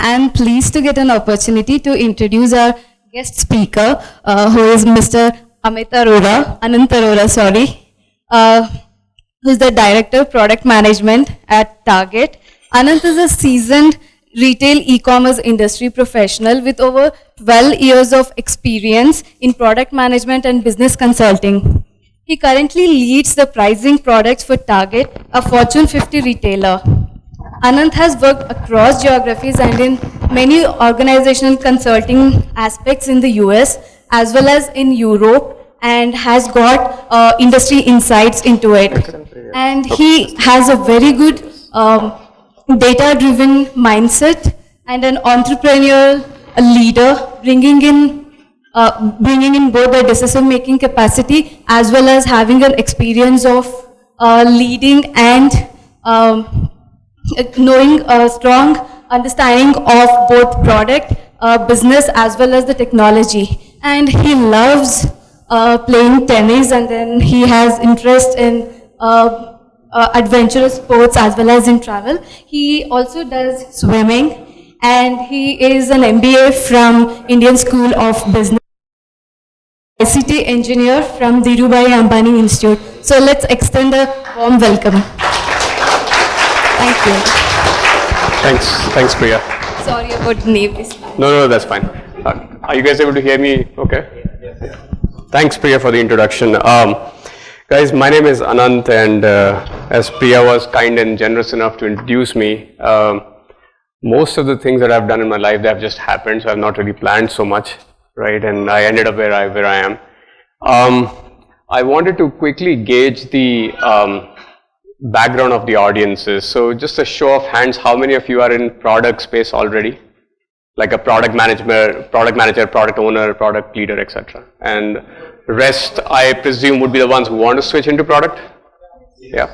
I'm pleased to get an opportunity to introduce our guest speaker, who is Mr. Anant Arora, who is the Director of Product Management at Target. Anant is a seasoned retail e-commerce industry professional with over 12 years of experience in product management and business consulting. He currently leads the pricing products for Target, a Fortune 50 retailer. Anant has worked across geographies and in many organizational consulting aspects in the US as well as in Europe, and has got industry insights into it. And he has a very good data-driven mindset and an entrepreneurial leader, bringing in both the decision-making capacity as well as having an experience of leading and knowing a strong understanding of both product, business as well as the technology. And he loves playing tennis, and then he has interest in adventurous sports as well as in travel. He also does swimming, and he is an MBA from Indian School of Business, ICT engineer from Dhirubhai Ambani Institute. So let's extend a warm welcome. Thank you. Thanks Priya. Sorry about the name. No, that's fine. Are you guys able to hear me okay? Yes. Thanks Priya for the introduction. Guys, my name is Anant, and as Priya was kind and generous enough to introduce me, most of the things that I've done in my life, they have just happened, so I've not really planned so much, right? And I ended up where I am. I wanted to quickly gauge the background of the audiences. So just a show of hands, how many of you are in product space already? Like a product manager, product owner, product leader, etc. And rest, I presume, would be the ones who want to switch into product? Yeah.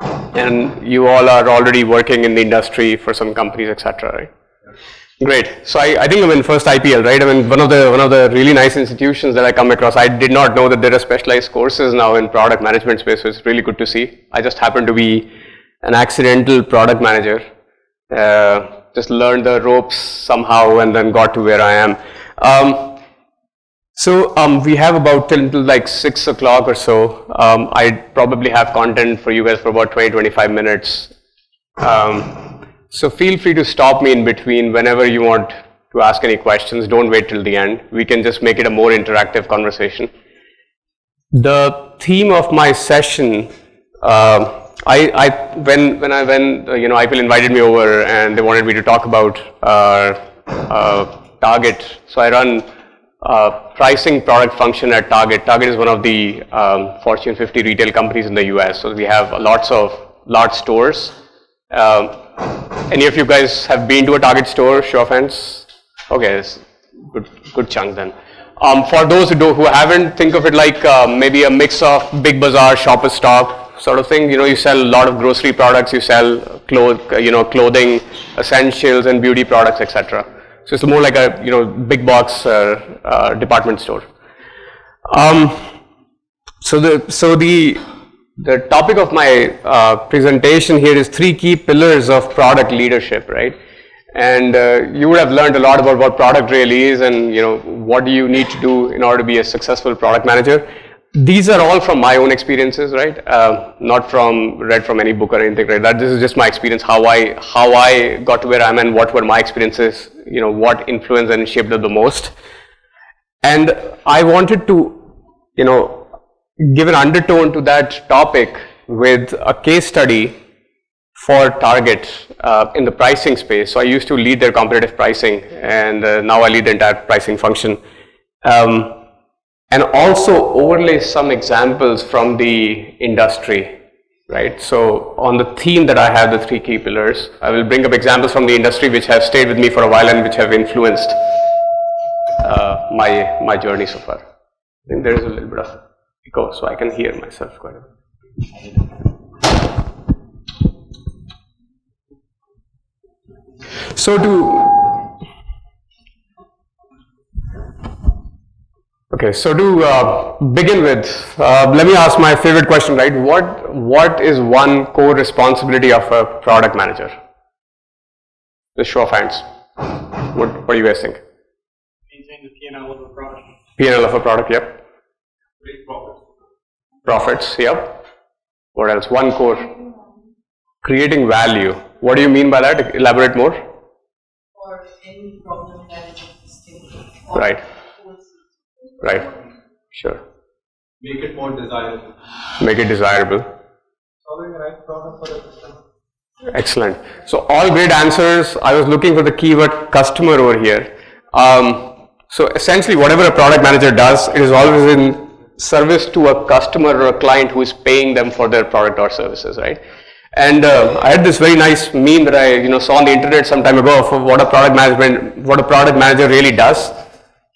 And you all are already working in the industry for some companies, etc., right? Great. So I think I'm in first IPL, right? I mean, one of the really nice institutions that I come across. I did not know that there are specialized courses now in product management space, so it's really good to see. I just happen to be an accidental product manager. Just learned the ropes somehow and then got to where I am. So we have about till like 6 o'clock or so. I probably have content for you guys for about 20-25 minutes. So feel free to stop me in between whenever you want to ask any questions. Don't wait till the end. We can just make it a more interactive conversation. The theme of my session, when IPL invited me over and they wanted me to talk about Target. So I run pricing product function at Target. Target is one of the Fortune 50 retail companies in the US. So we have lots of large stores. Any of you guys have been to a Target store? Show of hands. Okay, good chunk then. For those who haven't, think of it like maybe a mix of big bazaar, Shoppers Stop sort of thing. You know, you sell a lot of grocery products, you sell clothing, essentials, and beauty products, etc. So it's more like a big box department store. So the topic of my presentation here is 3 key pillars of product leadership, right? And you would have learned a lot about what product really is, and what do you need to do in order to be a successful product manager. These are all from my own experiences, right? Not read from any book or anything, right? This is just my experience, how I got to where I am, and what were my experiences, what influenced and shaped it the most. And I wanted to, give an undertone to that topic with a case study for Target in the pricing space. So I used to lead their competitive pricing, and now I lead the entire pricing function. And also overlay some examples from the industry, right? So on the theme that I have, the 3 key pillars, I will bring up examples from the industry which have stayed with me for a while and which have influenced my journey so far. I think there is a little bit of echo, so I can hear myself quite a bit. So to begin with, let me ask my favorite question, right? What is one core responsibility of a product manager? The show of hands. What do you guys think? Maintain the P&L of a product. P&L of a product, yep. Great profits. Profits, yep. What else? One core. Creating value. What do you mean by that? Elaborate more. Or any problem that is existing. Right. Right. Sure. Make it more desirable. Make it desirable. Solving the right problem for the customer. Excellent. So all great answers. I was looking for the keyword customer over here. So essentially whatever a product manager does, it is always in service to a customer or a client who is paying them for their product or services, right? And I had this very nice meme that I saw on the internet some time ago of what a product manager really does.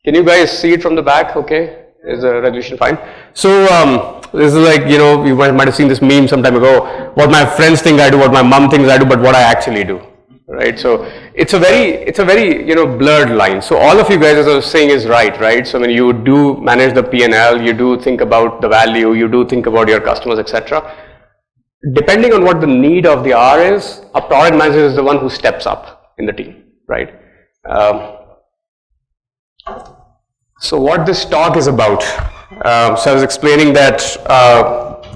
Can you guys see it from the back? Okay, is the resolution fine? So this is like, you might have seen this meme some time ago. What my friends think I do, what my mom thinks I do, but what I actually do, right? So it's a very blurred line. So all of you guys, as I was saying, is right? So when you do manage the P&L, you do think about the value, you do think about your customers, etc. Depending on what the need of the hour is, a product manager is the one who steps up in the team, right? So what this talk is about, so I was explaining that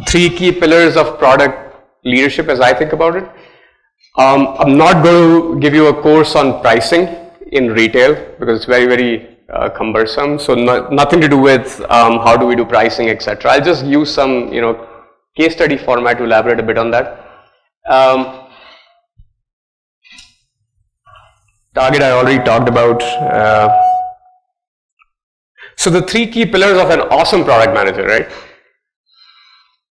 3 key pillars of product leadership as I think about it. I'm not going to give you a course on pricing in retail because it's very, very cumbersome. So nothing to do with how do we do pricing, etc. I'll just use some, case study format to elaborate a bit on that. Target I already talked about. So the 3 key pillars of an awesome product manager, right?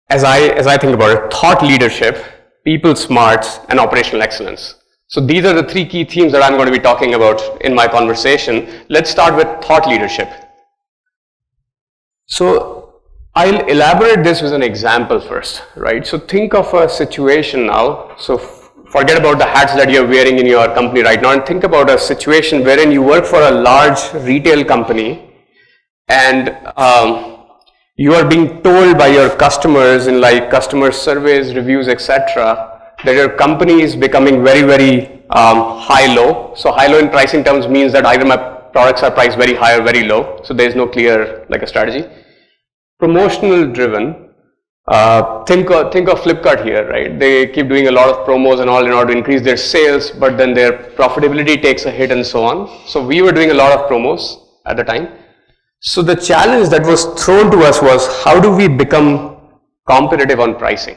As I think about it, thought leadership, people smarts, and operational excellence. So these are the 3 key themes that I'm going to be talking about in my conversation. Let's start with thought leadership. So I'll elaborate this with an example first, right? So think of a situation now. So forget about the hats that you're wearing in your company right now and think about a situation wherein you work for a large retail company and you are being told by your customers in like customer surveys, reviews, etc. that your company is becoming very, very high-low. So high-low in pricing terms means that either my products are priced very high or very low. So there is no clear like a strategy. Promotional driven, think of Flipkart here, right? They keep doing a lot of promos and all in order to increase their sales, but then their profitability takes a hit and so on. So we were doing a lot of promos at the time. So the challenge that was thrown to us was how do we become competitive on pricing,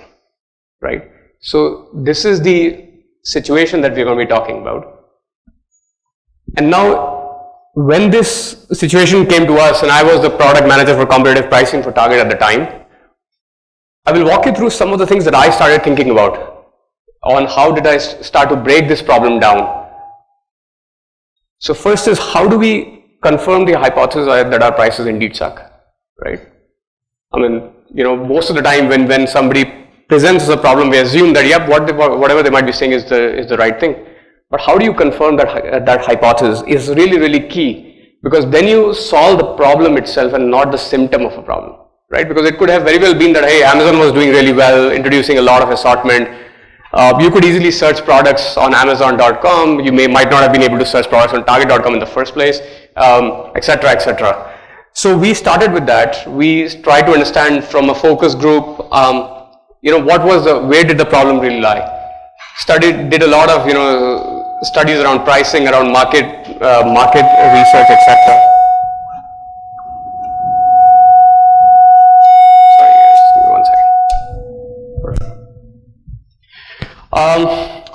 right? So this is the situation that we're going to be talking about. And now when this situation came to us and I was the product manager for competitive pricing for Target at the time, I will walk you through some of the things that I started thinking about on how did I start to break this problem down. So first is how do we confirm the hypothesis that our prices indeed suck, right? I mean, most of the time when somebody presents us a problem, we assume that, yep, whatever they might be saying is the right thing. But how do you confirm that hypothesis is really, really key, because then you solve the problem itself and not the symptom of a problem, right? Because it could have very well been that, hey, Amazon was doing really well, introducing a lot of assortment. You could easily search products on Amazon.com. You might not have been able to search products on Target.com in the first place, etc., etc. So we started with that. We tried to understand from a focus group, where did the problem really lie? Did a lot of studies around pricing, around market research, etc. Sorry guys, give me 1 second.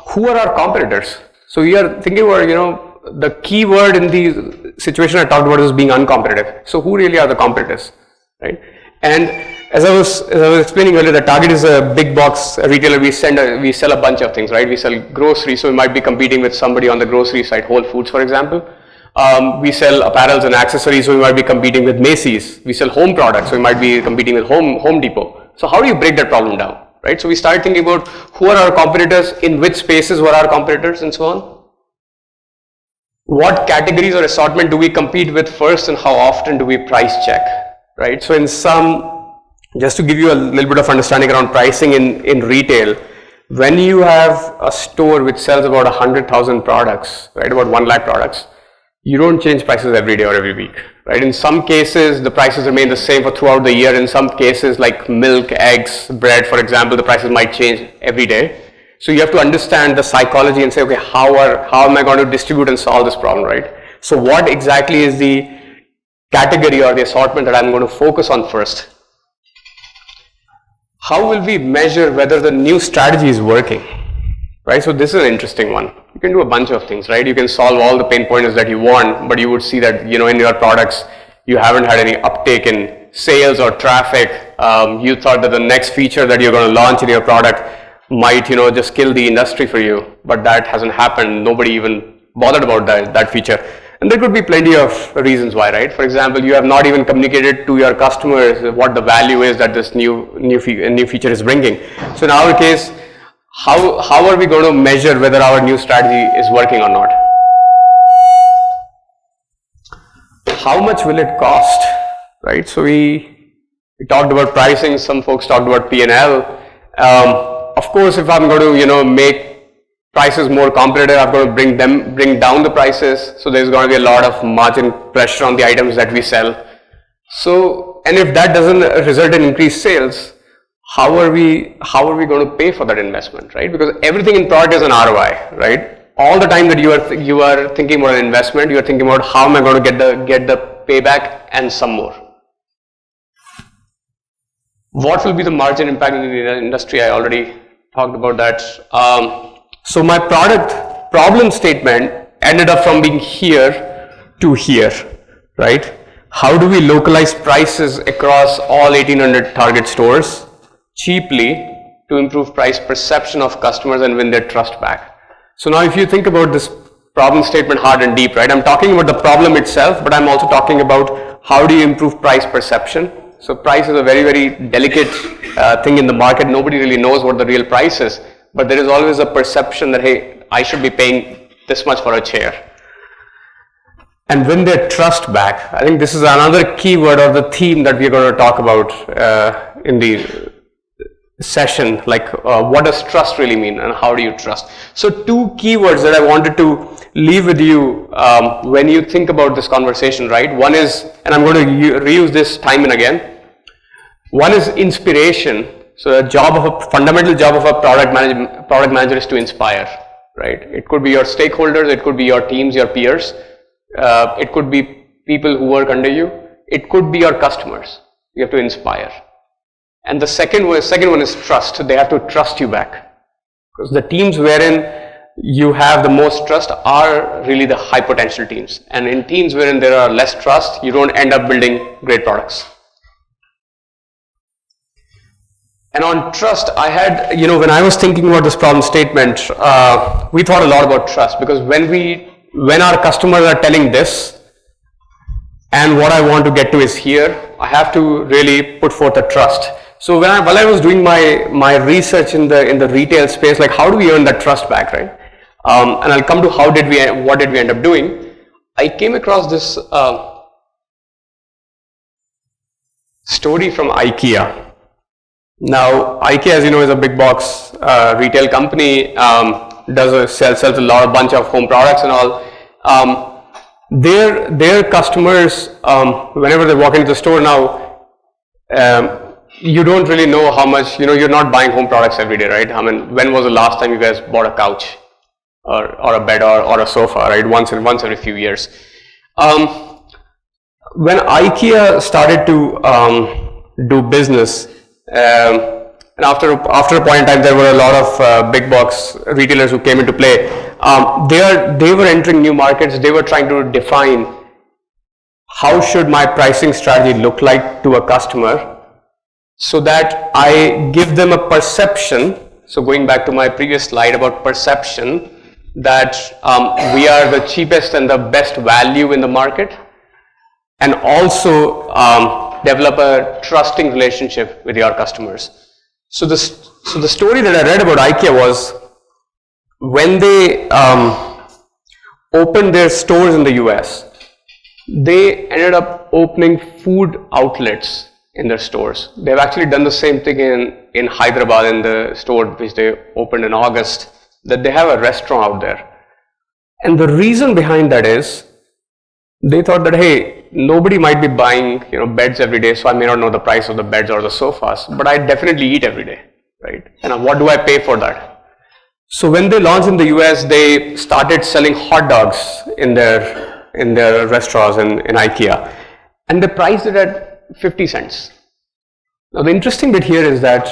Who are our competitors? So we are thinking about the key word in the situation I talked about is being uncompetitive. So who really are the competitors, right? And as I was explaining earlier, the Target is a big box retailer. We sell a bunch of things, right? We sell groceries, so we might be competing with somebody on the grocery side, Whole Foods, for example. We sell apparels and accessories, so we might be competing with Macy's. We sell home products, so we might be competing with Home Depot. So how do you break that problem down, right? So we started thinking about who are our competitors, in which spaces were our competitors, and so on. What categories or assortment do we compete with first, and how often do we price check, right? So just to give you a little bit of understanding around pricing in retail, when you have a store which sells about 100,000 products, right, about 1 lakh products, you don't change prices every day or every week, right? In some cases, the prices remain the same for throughout the year. In some cases, like milk, eggs, bread, for example, the prices might change every day. So you have to understand the psychology and say, okay, how am I going to distribute and solve this problem, right? So what exactly is the category or the assortment that I'm going to focus on first? How will we measure whether the new strategy is working, right? So this is an interesting one. You can do a bunch of things, right? You can solve all the pain points that you want, but you would see that, in your products, you haven't had any uptake in sales or traffic. You thought that the next feature that you're going to launch in your product might, just kill the industry for you, but that hasn't happened. Nobody even bothered about that feature. And there could be plenty of reasons why, right? For example, you have not even communicated to your customers what the value is that this new feature is bringing. So in our case, how are we going to measure whether our new strategy is working or not? How much will it cost, right? So we talked about pricing. Some folks talked about P&L. Of course, if I'm going to, make prices more competitive, I'm going to bring down the prices. So there's going to be a lot of margin pressure on the items that we sell. So, and if that doesn't result in increased sales, how are we going to pay for that investment, right? Because everything in product is an ROI, right? All the time that you are thinking about an investment, you are thinking about how am I going to get the payback and some more. What will be the margin impact in the industry? I already talked about that. So my product problem statement ended up from being here to here, right? How do we localize prices across all 1800 Target stores cheaply to improve price perception of customers and win their trust back? So now if you think about this problem statement hard and deep, right? I'm talking about the problem itself, but I'm also talking about how do you improve price perception. So price is a very, very delicate thing in the market. Nobody really knows what the real price is, but there is always a perception that, hey, I should be paying this much for a chair. And win their trust back. I think this is another keyword or the theme that we're going to talk about in the session, like what does trust really mean and how do you trust? So two keywords that I wanted to leave with you when you think about this conversation, right? One is, and I'm going to reuse this time and again, one is inspiration. So fundamental job of a product manager is to inspire, right? It could be your stakeholders, it could be your teams, your peers, it could be people who work under you, it could be your customers. You have to inspire. And the second one is trust. They have to trust you back. Because the teams wherein you have the most trust are really the high potential teams. And in teams wherein there are less trust, you don't end up building great products. And on trust, I had, when I was thinking about this problem statement, we thought a lot about trust, because when our customers are telling this, and what I want to get to is here, I have to really put forth a trust. So while I was doing my research in the retail space, like how do we earn that trust back, right? And I'll come to what did we end up doing. I came across this story from IKEA. Now, IKEA, as you know, is a big box retail company, sells a bunch of home products and all. Their customers, whenever they walk into the store now, you don't really know how much, you're not buying home products every day, right? I mean, when was the last time you guys bought a couch or a bed or a sofa, right? Once every few years. When IKEA started to do business, and after a point in time, there were a lot of big box retailers who came into play. They were entering new markets. They were trying to define how should my pricing strategy look like to a customer, so that I give them a perception. So going back to my previous slide about perception, that we are the cheapest and the best value in the market, and also develop a trusting relationship with your customers. So the story that I read about IKEA was when they opened their stores in the US, they ended up opening food outlets in their stores. They've actually done the same thing in Hyderabad, in the store which they opened in August, that they have a restaurant out there. And the reason behind that is they thought that, hey, nobody might be buying, beds every day, so I may not know the price of the beds or the sofas, but I definitely eat every day, right? And what do I pay for that? So when they launched in the US, they started selling hot dogs in their restaurants in IKEA, and they priced it at 50 cents. Now the interesting bit here is that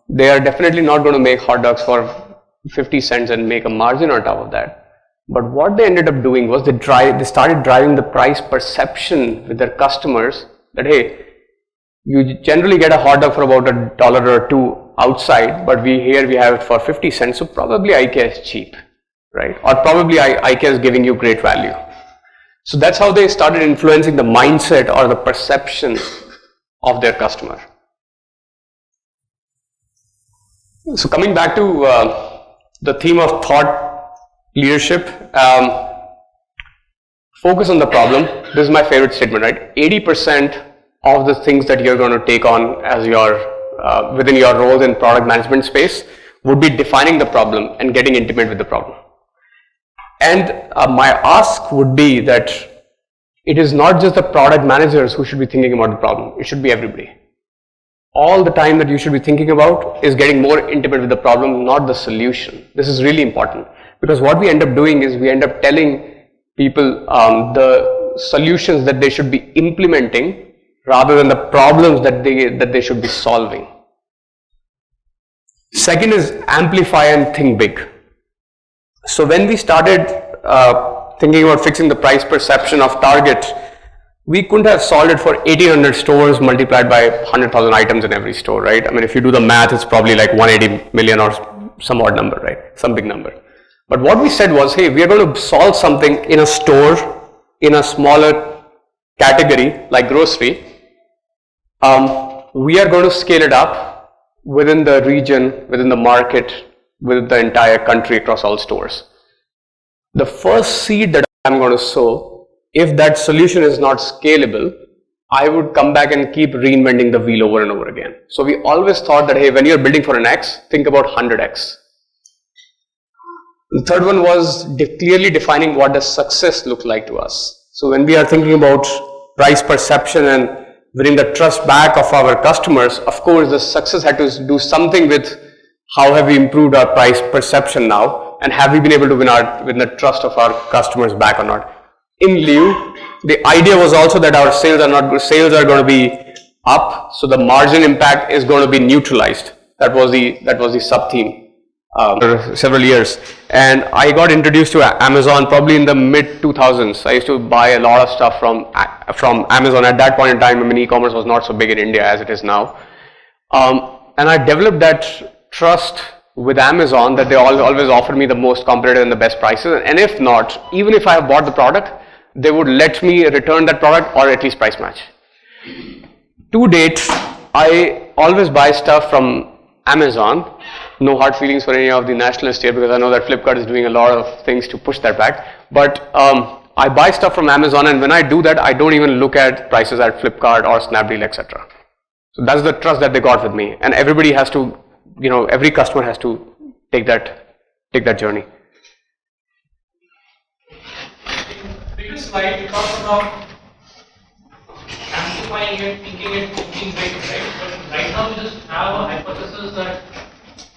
they are definitely not going to make hot dogs for 50 cents and make a margin on top of that. But what they ended up doing was they started driving the price perception with their customers that, hey, you generally get a hot dog for about $1 or $2 outside, but here we have it for 50 cents, so probably IKEA is cheap, right? Or probably IKEA is giving you great value. So that's how they started influencing the mindset or the perception of their customer. So coming back to the theme of thought leadership, focus on the problem. This is my favorite statement, right? 80% of the things that you're going to take on as within your role in product management space would be defining the problem and getting intimate with the problem. And my ask would be that it is not just the product managers who should be thinking about the problem, it should be everybody. All the time that you should be thinking about is getting more intimate with the problem, not the solution. This is really important, because what we end up doing is we end up telling people the solutions that they should be implementing rather than the problems that they should be solving. Second is amplify and think big. So when we started thinking about fixing the price perception of Target, we couldn't have solved it for 1800 stores multiplied by 100,000 items in every store, right? I mean, if you do the math, it's probably like 180 million or some odd number, right? Some big number. But what we said was, hey, we are going to solve something in a store, in a smaller category like grocery. We are going to scale it up within the region, within the market, within the entire country, across all stores. The first seed that I'm going to sow, if that solution is not scalable, I would come back and keep reinventing the wheel over and over again. So we always thought that, hey, when you're building for an X, think about 100X. The third one was clearly defining what does success look like to us. So when we are thinking about price perception and winning the trust back of our customers, of course the success had to do something with how have we improved our price perception now, and have we been able to win the trust of our customers back or not. In lieu, the idea was also that our sales are going to be up, so the margin impact is going to be neutralized. That was the sub theme for several years. And I got introduced to Amazon probably in the mid 2000s. I used to buy a lot of stuff from Amazon. At that point in time, I mean, e-commerce was not so big in India as it is now. And I developed that trust with Amazon that they always offer me the most competitive and the best prices. And if not, even if I have bought the product, they would let me return that product or at least price match. To date, I always buy stuff from Amazon. No hard feelings for any of the nationalists here, because I know that Flipkart is doing a lot of things to push that back. But I buy stuff from Amazon, and when I do that, I don't even look at prices at Flipkart or Snapdeal, etc. So that's the trust that they got with me, and everybody has to, every customer has to take that journey. Previous slide you talked about amplifying it, thinking big, right? But right now we just have a hypothesis that,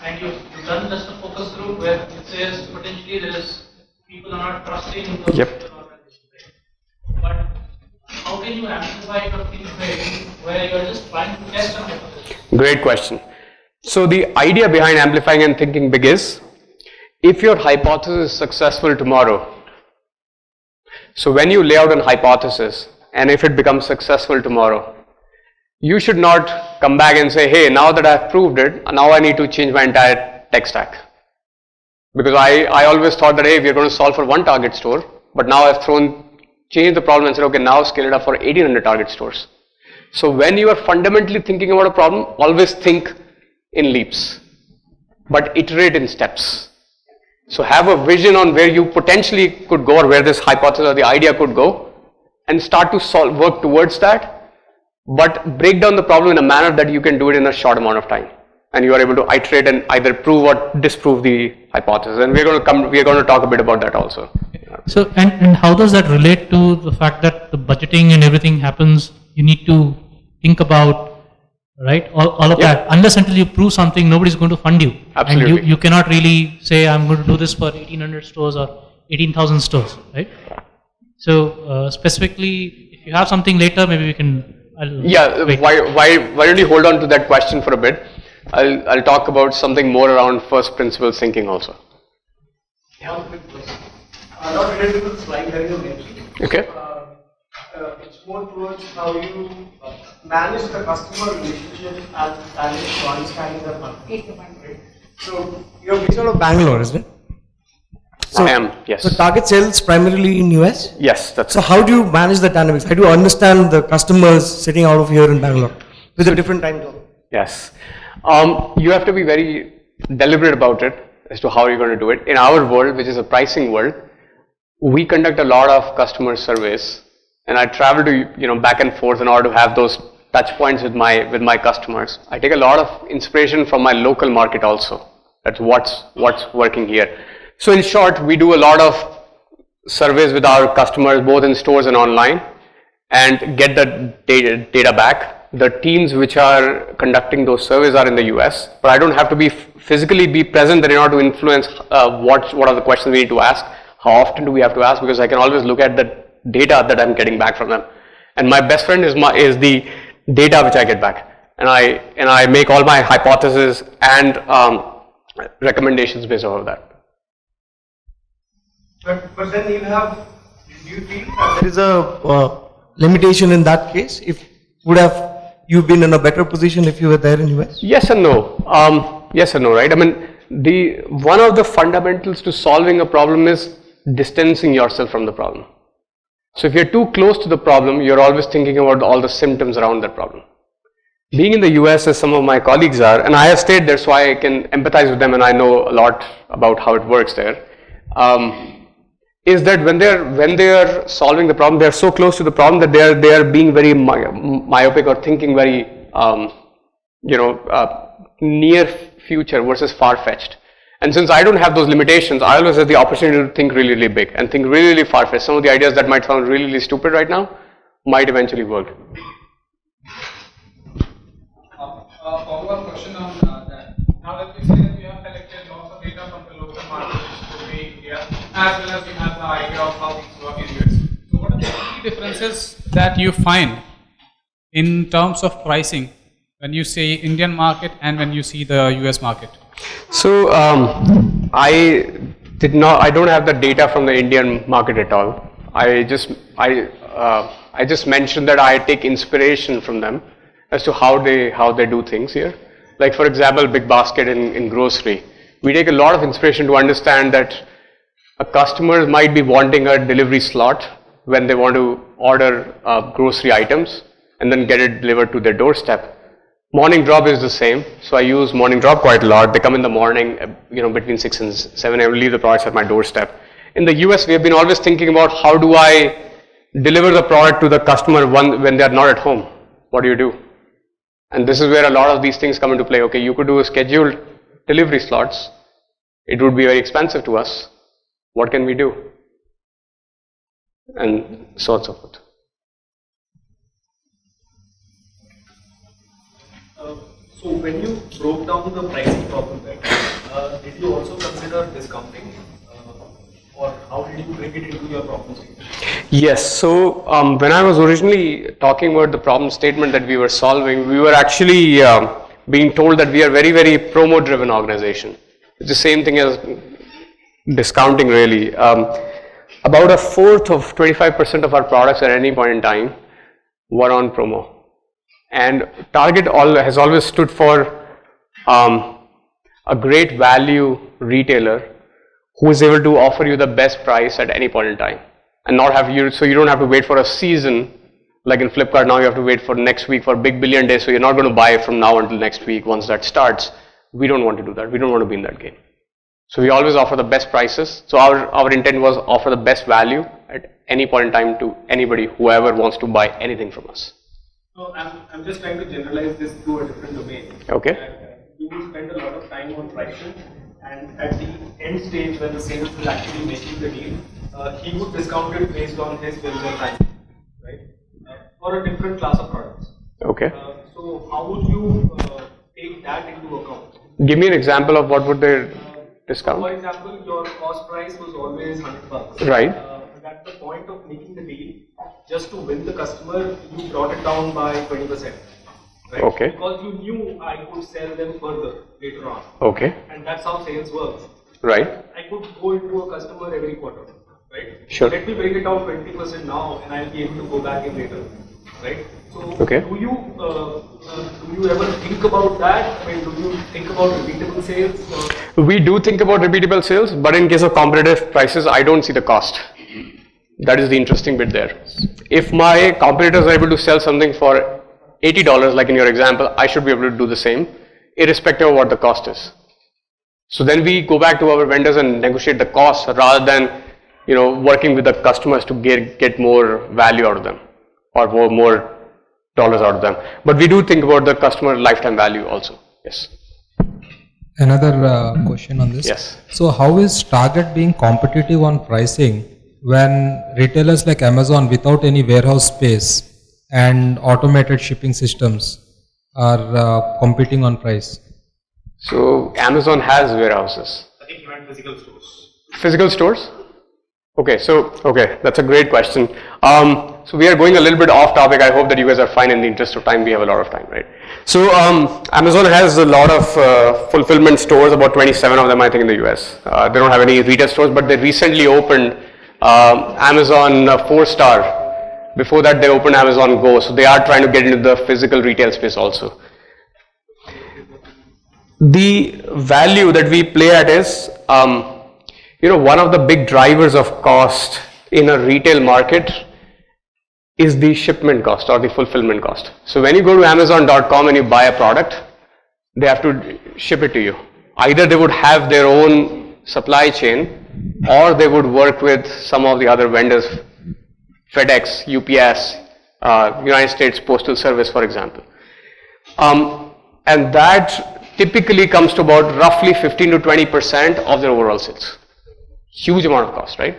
and you've done just a focus group where it says potentially people are not trusting the organization, right? But how can you amplify it or think big where you're just trying to test a hypothesis? Great question. So the idea behind amplifying and thinking big is, if your hypothesis is successful tomorrow, so when you lay out an hypothesis and if it becomes successful tomorrow, you should not come back and say, hey, now that I've proved it, now I need to change my entire tech stack. Because I always thought that, hey, we're going to solve for one target store, but now I've changed the problem and said, okay, now scale it up for 1800 target stores. So when you are fundamentally thinking about a problem, always think in leaps, but iterate in steps. So have a vision on where you potentially could go, or where this hypothesis or the idea could go, and start to work towards that, but break down the problem in a manner that you can do it in a short amount of time, and you are able to iterate and either prove or disprove the hypothesis. And we're going to talk a bit about that also. So, and how does that relate to the fact that the budgeting and everything happens, you need to think about, right, all of that. Unless until you prove something, nobody's going to fund you. Absolutely. And you cannot really say, I'm going to do this for 1800 stores or 18,000 stores, right? So, specifically, if you have something later, maybe we can... Why don't you hold on to that question for a bit? I'll talk about something more around first principles thinking also. One quick question. Not related to the slide that you mentioned. Okay. It's more towards how you manage the customer relationship and understanding the market. Right? So you're based out of Bangalore, isn't it? So, I am, yes. So Target sells primarily in US? Yes, that's So how do you manage the dynamics? How do you understand the customers sitting out of here in Bangalore with a different time zone? Yes. You have to be very deliberate about it as to how you're going to do it. In our world, which is a pricing world, we conduct a lot of customer surveys, and I travel to back and forth in order to have those touch points with my customers. I take a lot of inspiration from my local market also. That's what's working here. So in short, we do a lot of surveys with our customers, both in stores and online, and get the data back. The teams which are conducting those surveys are in the US, but I don't have to physically be present there in order to influence what are the questions we need to ask, how often do we have to ask, because I can always look at the data that I'm getting back from them. And my best friend is the data which I get back, and I make all my hypotheses and recommendations based off of that. But then do you feel that there is a limitation in that case? Would have you been in a better position if you were there in US? Yes and no. Yes and no, right? I mean, one of the fundamentals to solving a problem is distancing yourself from the problem. So if you're too close to the problem, you're always thinking about all the symptoms around that problem. Being in the US, as some of my colleagues are, and I have stayed there, so I can empathize with them, and I know a lot about how it works there. Is that when they are solving the problem, they are so close to the problem that they are being very myopic or thinking very near future versus far-fetched. And since I don't have those limitations, I always have the opportunity to think really, really big and think really, really far-fetched. Some of the ideas that might sound really, really stupid right now might eventually work. A follow-up question on that. Now that we say that we have collected lots of data from the local market, India, as well as we have the idea of how things work in US. So what are the key differences that you find in terms of pricing when you say Indian market and when you see the US market? So I don't have the data from the Indian market at all. I just mentioned that I take inspiration from them as to how they do things here. Like for example, Big Basket in grocery. We take a lot of inspiration to understand that a customer might be wanting a delivery slot when they want to order grocery items and then get it delivered to their doorstep. Morning drop is the same, so I use morning drop quite a lot. They come in the morning, between 6 and 7 a.m. leave the products at my doorstep. In the US, we have been always thinking about how do I deliver the product to the customer when they are not at home. What do you do? And this is where a lot of these things come into play. Okay, you could do scheduled delivery slots. It would be very expensive to us. What can we do? And so on and so forth. So when you broke down the pricing problem, right, did you also consider discounting, or how did you bring it into your problem statement? Yes. So when I was originally talking about the problem statement that we were solving, we were actually being told that we are very, very promo-driven organization. It's the same thing as discounting, really. About a fourth of 25% of our products at any point in time were on promo. And Target has always stood for a great value retailer who is able to offer you the best price at any point in time, and not have you, so you don't have to wait for a season like in Flipkart. Now you have to wait for next week for Big Billion Day, so you're not going to buy from now until next week once that starts. We don't want to do that. We don't want to be in that game. So we always offer the best prices. So our intent was offer the best value at any point in time to anybody, whoever wants to buy anything from us. So I'm just trying to generalize this to a different domain. Okay. You will spend a lot of time on pricing, and at the end stage when the sales is actually making the deal, he would discount it based on his bills and time, right? For a different class of products. Okay. So how would you take that into account? Give me an example of what would they discount. For example, your cost price was always $100. Right. But at the point of making the deal, just to win the customer, you brought it down by 20%. Right? Okay. Because you knew I could sell them further later on. Okay. And that's how sales works. Right. I could go into a customer every quarter. Right? Sure. Let me bring it down 20% now and I'll be able to go back in later. Right? So Okay. do you ever think about that? I mean, do you think about repeatable sales? We do think about repeatable sales, but in case of competitive prices, I don't see the cost. That is the interesting bit there. If my competitors are able to sell something for $80, like in your example, I should be able to do the same, irrespective of what the cost is. So then we go back to our vendors and negotiate the cost rather than, working with the customers to get more value out of them or more dollars out of them. But we do think about the customer lifetime value also. Yes. Another question on this. Yes. So how is Target being competitive on pricing when retailers like Amazon without any warehouse space and automated shipping systems are competing on price? So Amazon has warehouses. I think you meant physical stores. Physical stores? Okay, that's a great question. So we are going a little bit off topic. I hope that you guys are fine. In the interest of time, we have a lot of time, right? So Amazon has a lot of fulfillment stores, about 27 of them, I think, in the US. They don't have any retail stores, but they recently opened Amazon 4-star. Before that, they opened Amazon Go. So they are trying to get into the physical retail space also. The value that we play at is, one of the big drivers of cost in a retail market is the shipment cost or the fulfillment cost. So when you go to Amazon.com and you buy a product, they have to ship it to you. Either they would have their own supply chain or they would work with some of the other vendors, FedEx, UPS, United States Postal Service, for example. And that typically comes to about roughly 15 to 20% of their overall sales. Huge amount of cost, right?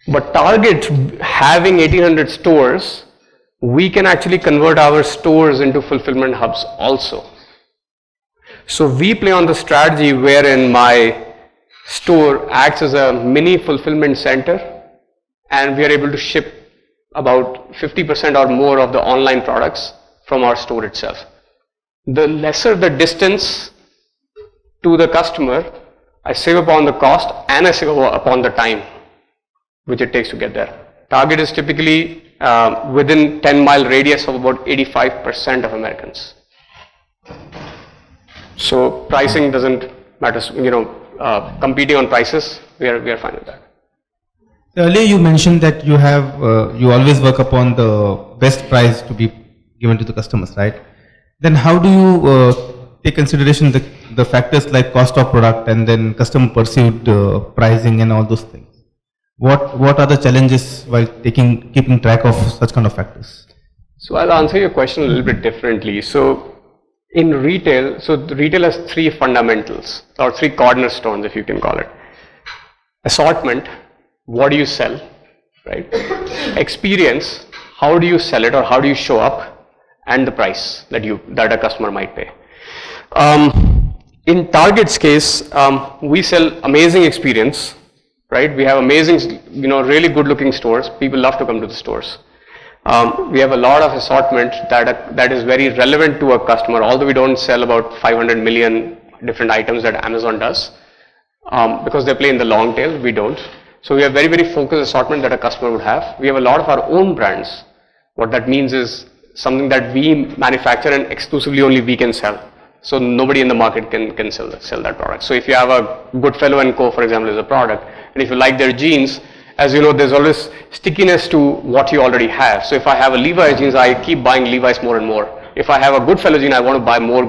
But Target having 1800 stores, we can actually convert our stores into fulfillment hubs also. So we play on the strategy wherein my store acts as a mini fulfillment center and we are able to ship about 50% or more of the online products from our store itself. The lesser the distance to the customer, I save upon the cost and I save upon the time which it takes to get there. Target is typically within 10-mile radius of about 85% of Americans. So pricing doesn't matter, competing on prices, we are fine with that. Earlier you mentioned that you always work upon the best price to be given to the customers, right? Then how do you take consideration the factors like cost of product and then customer perceived pricing and all those things? What are the challenges while keeping track of such kind of factors? So I'll answer your question a little bit differently. So in retail, the retail has three fundamentals or three cornerstones, if you can call it. Assortment, what do you sell, right? Experience, how do you sell it or how do you show up? And the price that a customer might pay. In Target's case, we sell amazing experience, right? We have amazing, really good looking stores. People love to come to the stores. We have a lot of assortment that is very relevant to a customer, although we don't sell about 500 million different items that Amazon does. Because they play in the long tail, we don't. So we have very, very focused assortment that a customer would have. We have a lot of our own brands. What that means is something that we manufacture and exclusively only we can sell. So nobody in the market can sell that product. So if you have a Goodfellow & Co., for example, is a product, and if you like their jeans, as you know, there's always stickiness to what you already have. So if I have a Levi's jeans, I keep buying Levi's more and more. If I have a Goodfellow jean, I want to buy more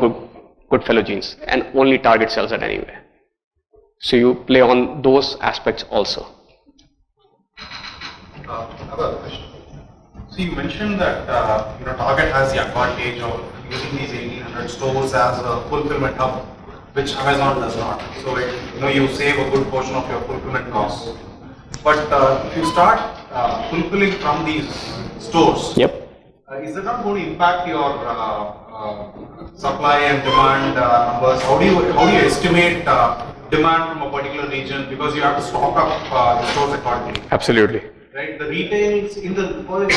Goodfellow jeans, and only Target sells it anyway. So you play on those aspects also. I have a question. So you mentioned that Target has the advantage of using these 1800 stores as a fulfillment hub, which Amazon does not. So you save a good portion of your fulfillment costs. But if you start fulfilling from these stores, Yep. is that not going to impact your supply and demand numbers? How do you estimate demand from a particular region, because you have to stock up the stores accordingly? Absolutely. Right, the retails in the for the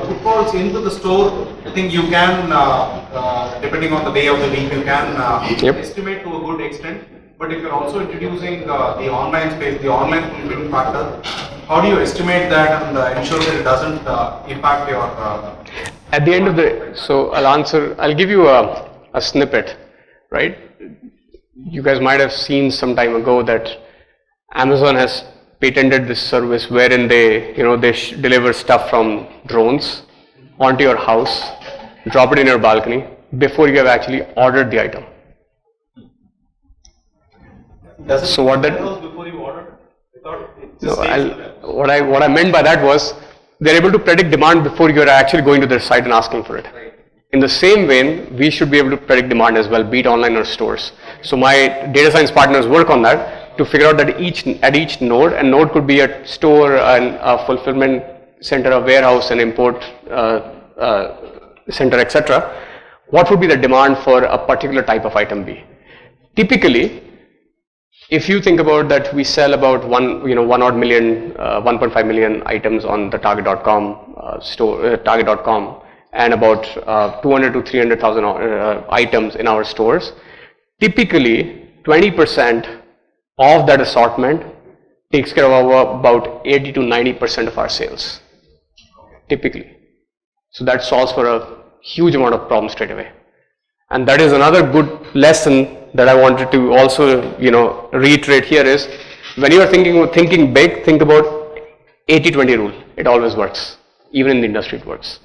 footfalls into the store, I think you can, depending on the day of the week, you can estimate to a good extent. But if you're also introducing the online space, the online fulfillment factor, how do you estimate that and ensure that it doesn't impact your? At the end of the, so I'll give you a snippet, right? You guys might have seen some time ago that Amazon has patented this service wherein they deliver stuff from drones onto your house, drop it in your balcony before you have actually ordered the item. Does it so what that before you order? What I meant by that was they're able to predict demand before you're actually going to their site and asking for it. Right. In the same vein, we should be able to predict demand as well, be it online or stores. So my data science partners work on that to figure out that at each node, and node could be a store, a fulfillment center, a warehouse, an import center, etc. What would be the demand for a particular type of item be? Typically, if you think about that, we sell about 1.5 million items on the Target.com store, Target.com, and about 200 to 300,000 items in our stores. Typically, 20% of that assortment takes care of about 80 to 90% of our sales. Typically, so that solves for a huge amount of problems straight away. And that is another good lesson that I wanted to also, reiterate here is, when you are thinking big, think about 80-20 rule. It always works. Even in the industry, it works.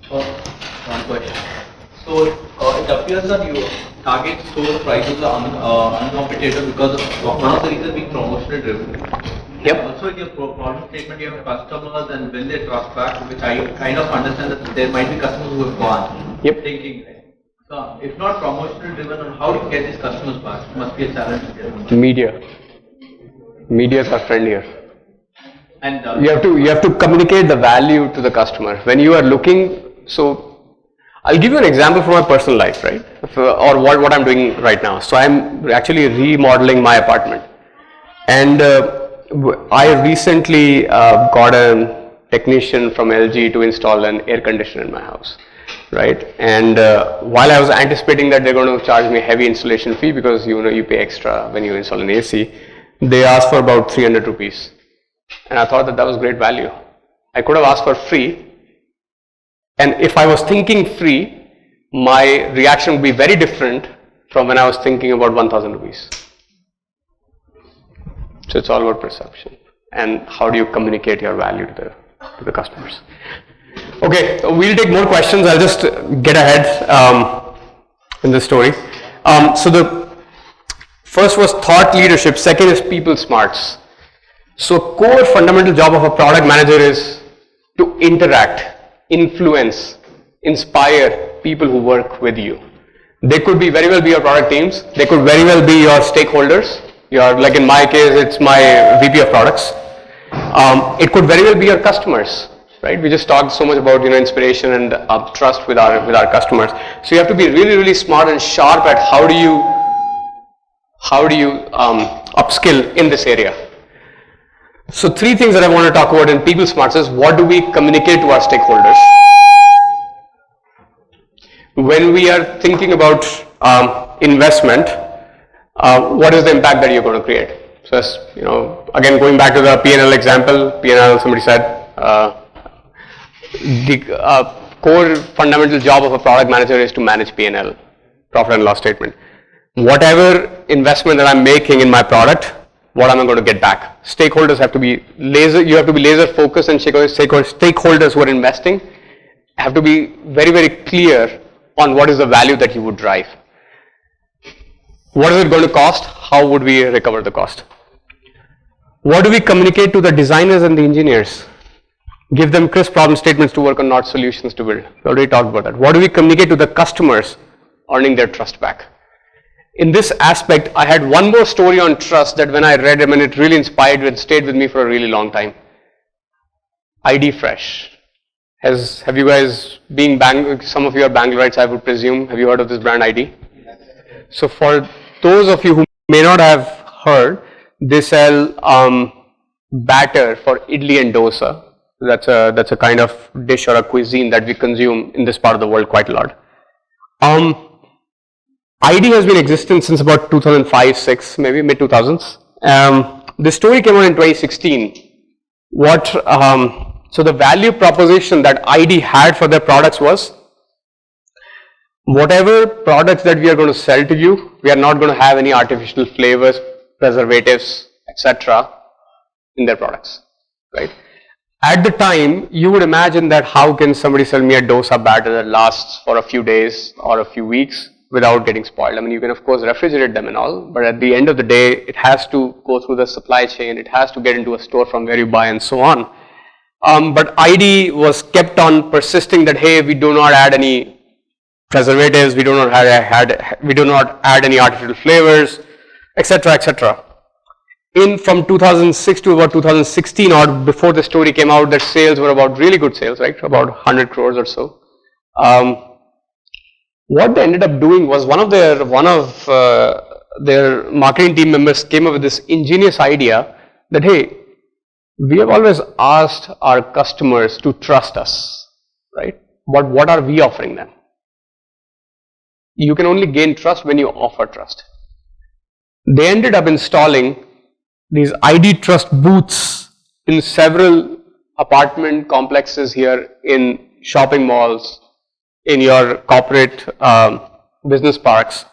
One question. So it appears that your target store prices are uncompetitive because of one of the reasons being promotional driven. Yep. Also in your problem statement, you have customers and when they trust back, which I kind of understand that there might be customers who have gone. Yep. Thinking, right? So if not promotional driven, how do you get these customers back? It must be a challenge to get them back. Media is our friend here. And You have to communicate the value to the customer. When you are looking, so I'll give you an example from my personal life, right? Or what I'm doing right now. So I'm actually remodeling my apartment. And I recently got a technician from LG to install an air conditioner in my house, right? And while I was anticipating that they're going to charge me a heavy installation fee because you pay extra when you install an AC, they asked for about 300 rupees. And I thought that was great value. I could have asked for free. And if I was thinking free, my reaction would be very different from when I was thinking about 1,000 rupees. So it's all about perception and how do you communicate your value to the customers. Okay, we'll take more questions. I'll just get ahead in the story. So the first was thought leadership. Second is people smarts. So core fundamental job of a product manager is to interact, influence, inspire people who work with you. They could very well be your product teams. They could very well be your stakeholders. Like in my case, it's my VP of products. It could very well be your customers, right? We just talked so much about inspiration and trust with our customers. So you have to be really, really smart and sharp at how do you upskill in this area. So three things that I want to talk about in people smarts is what do we communicate to our stakeholders? When we are thinking about investment, what is the impact that you're going to create? So as, again going back to the P&L example, P&L, somebody said, the core fundamental job of a product manager is to manage P&L, profit and loss statement. Whatever investment that I'm making in my product, what am I going to get back? Stakeholders have to be you have to be laser focused, and stakeholders who are investing have to be very, very clear on what is the value that you would drive. What is it going to cost? How would we recover the cost? What do we communicate to the designers and the engineers? Give them crisp problem statements to work on, not solutions to build. We already talked about that. What do we communicate to the customers? Earning their trust back. In this aspect, I had one more story on trust that when I read it, it really inspired me and stayed with me for a really long time. ID Fresh. Have you guys, some of you are Bangaloreites, I would presume, have you heard of this brand ID? So for those of you who may not have heard, they sell batter for idli and dosa. That's a kind of dish or a cuisine that we consume in this part of the world quite a lot. ID has been existent since about 2005-6, maybe mid 2000s. This story came out in 2016. So the value proposition that ID had for their products was, whatever products that we are going to sell to you, we are not going to have any artificial flavors, preservatives, etc. in their products, right? At the time, you would imagine that how can somebody sell me a dosa batter that lasts for a few days or a few weeks without getting spoiled? I mean, you can of course refrigerate them and all, but at the end of the day, it has to go through the supply chain, it has to get into a store from where you buy and so on. But ID was kept on persisting that, hey, we do not add any preservatives, we do not add any artificial flavors, etc., etc. From 2006 to about 2016 or before the story came out, their sales were about really good sales, right? About 100 crores or so. What they ended up doing was one of their marketing team members came up with this ingenious idea that, hey, we have always asked our customers to trust us, right? But what are we offering them? You can only gain trust when you offer trust. They ended up installing these ID Trust booths in several apartment complexes here, in shopping malls, in your corporate business parks,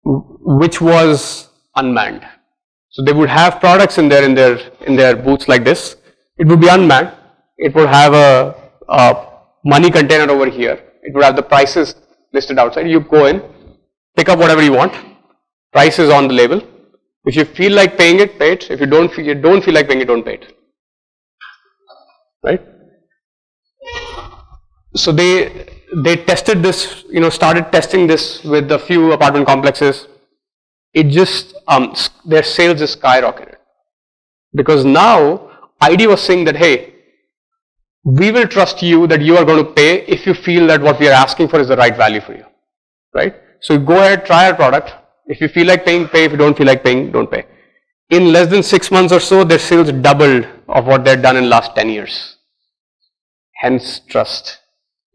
which was unmanned. So they would have products in their booths like this. It would be unmanned. It would have a money container over here. It would have the prices listed outside. You go in, pick up whatever you want. Price is on the label. If you feel like paying it, pay it. If you don't feel like paying it, don't pay it. Right? So they tested this, started testing this with a few apartment complexes. It just, their sales just skyrocketed. Because now, ID was saying that, hey, we will trust you that you are going to pay if you feel that what we are asking for is the right value for you. Right? So go ahead, try our product. If you feel like paying, pay. If you don't feel like paying, don't pay. In less than 6 months or so, their sales doubled of what they had done in the last 10 years. Hence, trust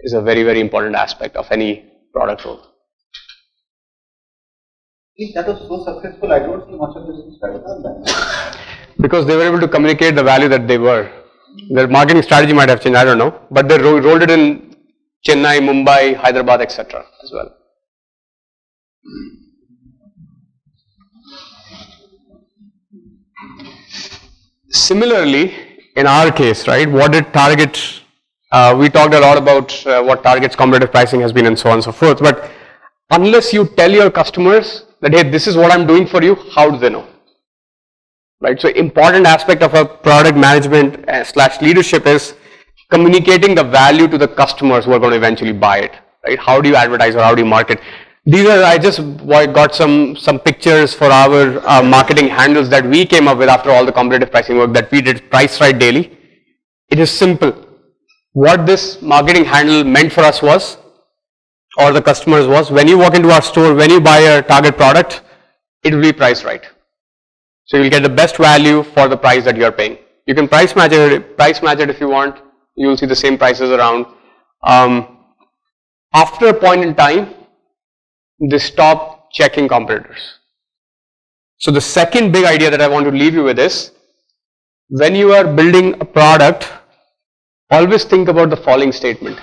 is a very, very important aspect of any product role. If that was so successful, I don't see much of this in strategy. Because they were able to communicate the value that they were. Their marketing strategy might have changed, I don't know. But they rolled it in Chennai, Mumbai, Hyderabad, etc. as well. Similarly, in our case, right, what did Target, we talked a lot about what Target's competitive pricing has been and so on and so forth, but unless you tell your customers that, hey, this is what I'm doing for you, how do they know? Right, so important aspect of a product management / leadership is communicating the value to the customers who are going to eventually buy it, right? How do you advertise or how do you market? I just got some pictures for our marketing handles that we came up with after all the competitive pricing work that we did, Price Right Daily. It is simple. What this marketing handle meant for us was, or the customers was, when you walk into our store, when you buy a Target product, it will be priced right. So you will get the best value for the price that you are paying. You can price match it if you want. You will see the same prices around. After a point in time, they stop checking competitors. So the second big idea that I want to leave you with is, when you are building a product, always think about the following statement.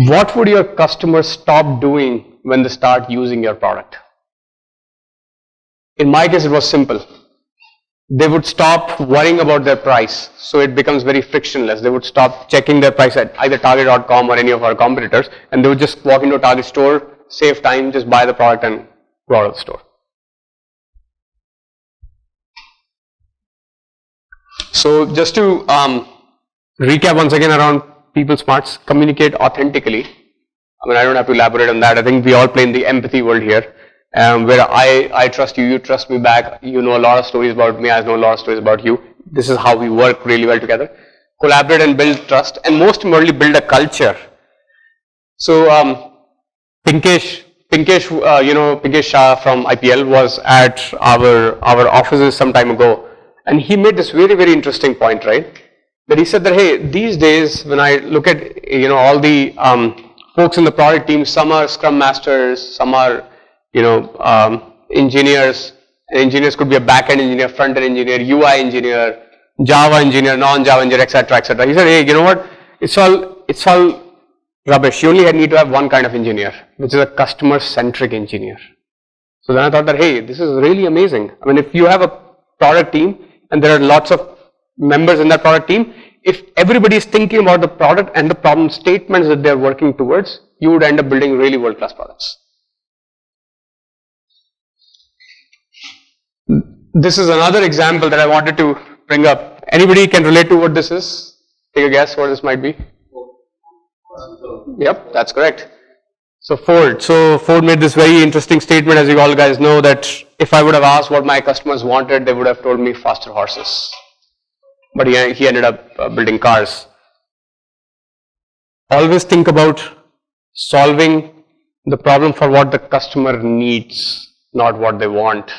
What would your customers stop doing when they start using your product? In my case, it was simple. They would stop worrying about their price, so it becomes very frictionless. They would stop checking their price at either Target.com or any of our competitors, and they would just walk into a Target store, save time, just buy the product and go out of the store. So just to recap once again around people smarts, communicate authentically. I mean, I don't have to elaborate on that. I think we all play in the empathy world here. where I trust you, you trust me back, you know a lot of stories about me, I know a lot of stories about you. This is how we work really well together. Collaborate and build trust, and most importantly, build a culture. So, Pinkesh, Pinkesh Shah from IPL was at our offices some time ago, and he made this very, very interesting point, right? That he said that, hey, these days when I look at, all the folks in the product team, some are scrum masters, some are, engineers, and engineers could be a back-end engineer, front-end engineer, UI engineer, Java engineer, non-Java engineer, etc., etc. He said, hey, you know what? It's all rubbish. You only need to have one kind of engineer, which is a customer-centric engineer. So then I thought that, hey, this is really amazing. I mean, if you have a product team and there are lots of members in that product team, if everybody is thinking about the product and the problem statements that they're working towards, you would end up building really world-class products. This is another example that I wanted to bring up. Anybody can relate to what this is? Take a guess what this might be. Yep, that's correct. So Ford made this very interesting statement, as you all guys know, that if I would have asked what my customers wanted, they would have told me faster horses. But he ended up building cars. Always think about solving the problem for what the customer needs, not what they want.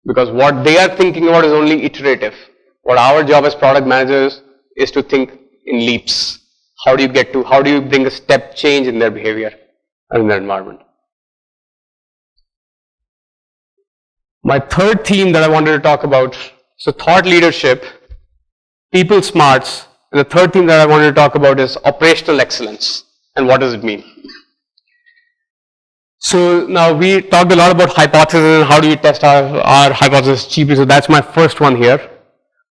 Because what they are thinking about is only iterative. What our job as product managers is to think in leaps. How do you bring a step change in their behavior and in their environment? My third theme that I wanted to talk about, so thought leadership, people smarts, and the third theme that I wanted to talk about is operational excellence. And what does it mean? So now we talked a lot about hypotheses and how do we test our hypothesis cheaply. So that's my first one here.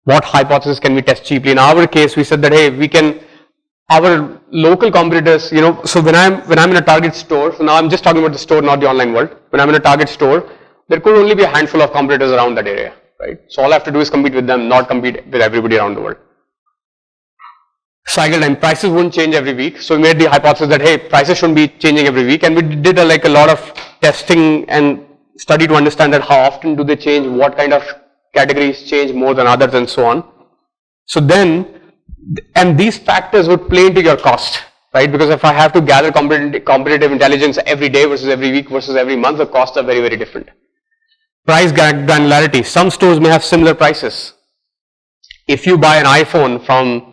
What hypothesis can we test cheaply? In our case, we said that, hey, our local competitors, so when I'm in a Target store, so now I'm just talking about the store, not the online world. When I'm in a Target store, there could only be a handful of competitors around that area, right? So all I have to do is compete with them, not compete with everybody around the world. Cycle time, prices wouldn't change every week. So we made the hypothesis that, hey, prices shouldn't be changing every week. And we did a lot of testing and study to understand that how often do they change, what kind of categories change more than others and so on. So then, and these factors would play into your cost, right? Because if I have to gather competitive intelligence every day versus every week versus every month, the costs are very, very different. Price granularity. Some stores may have similar prices. If you buy an iPhone from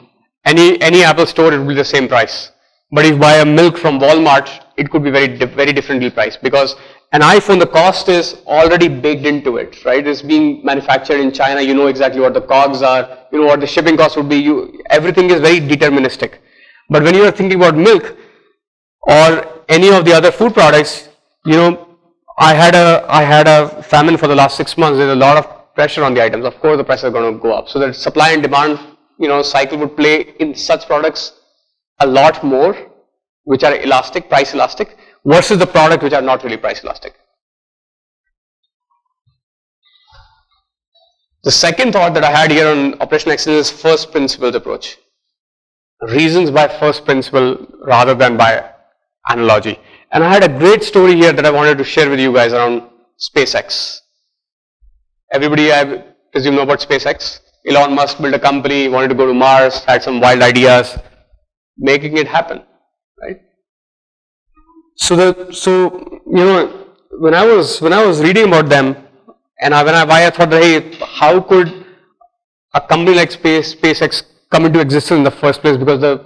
any Apple store, it will be the same price. But if you buy a milk from Walmart, it could be very differently priced, because an iPhone, the cost is already baked into it, right? It's being manufactured in China. You know exactly what the COGS are. You know what the shipping cost would be. Everything is very deterministic. But when you are thinking about milk or any of the other food products, I had a famine for the last 6 months. There's a lot of pressure on the items. Of course, the prices are going to go up. So the supply and demand, cycle would play in such products a lot more, which are elastic, price elastic, versus the product which are not really price elastic. The second thought that I had here on operational excellence is first principles approach. Reasons by first principle rather than by analogy. And I had a great story here that I wanted to share with you guys around SpaceX. Everybody, I presume, know about SpaceX. Elon Musk built a company, wanted to go to Mars, had some wild ideas, making it happen, right? So when I was reading about them, and I thought that, hey, how could a company like SpaceX come into existence in the first place? Because the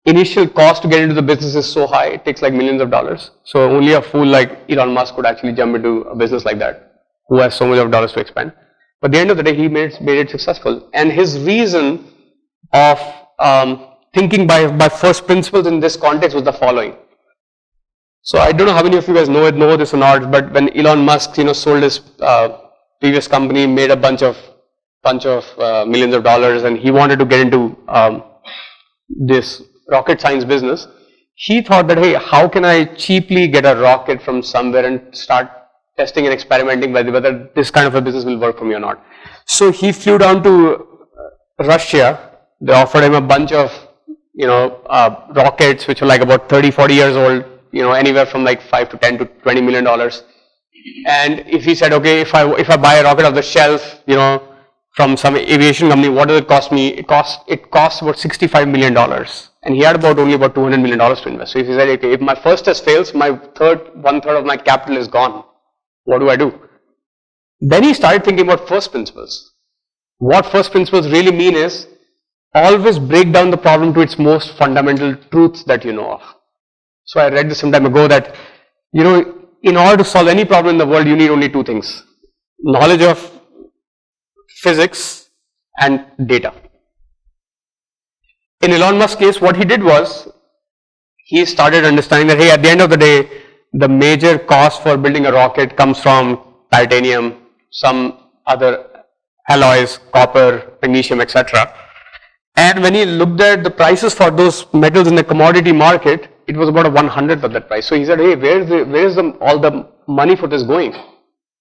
initial cost to get into the business is so high, it takes like millions of dollars. So only a fool like Elon Musk could actually jump into a business like that, who has so much of dollars to expend. But at the end of the day, he made it successful. And his reason of thinking by first principles in this context was the following. So I don't know how many of you guys know this or not, but when Elon Musk, sold his previous company, made a bunch of millions of dollars, and he wanted to get into this rocket science business, he thought that, hey, how can I cheaply get a rocket from somewhere and start testing and experimenting whether this kind of a business will work for me or not. So he flew down to Russia. They offered him a bunch of, rockets which were like about 30, 40 years old, anywhere from like $5 to $10 to $20 million. And if he said, okay, if I buy a rocket off the shelf, from some aviation company, what does it cost me? It costs about $65 million. And he had only about $200 million to invest. So if he said, okay, if my first test fails, one third of my capital is gone. What do I do? Then he started thinking about first principles. What first principles really mean is always break down the problem to its most fundamental truths that you know of. So I read this some time ago that, in order to solve any problem in the world, you need only two things: knowledge of physics and data. In Elon Musk's case, what he did was, he started understanding that, hey, at the end of the day, the major cost for building a rocket comes from titanium, some other alloys, copper, magnesium, etc. And when he looked at the prices for those metals in the commodity market, it was about 1/100th of that price. So he said, hey, where's all the money for this going?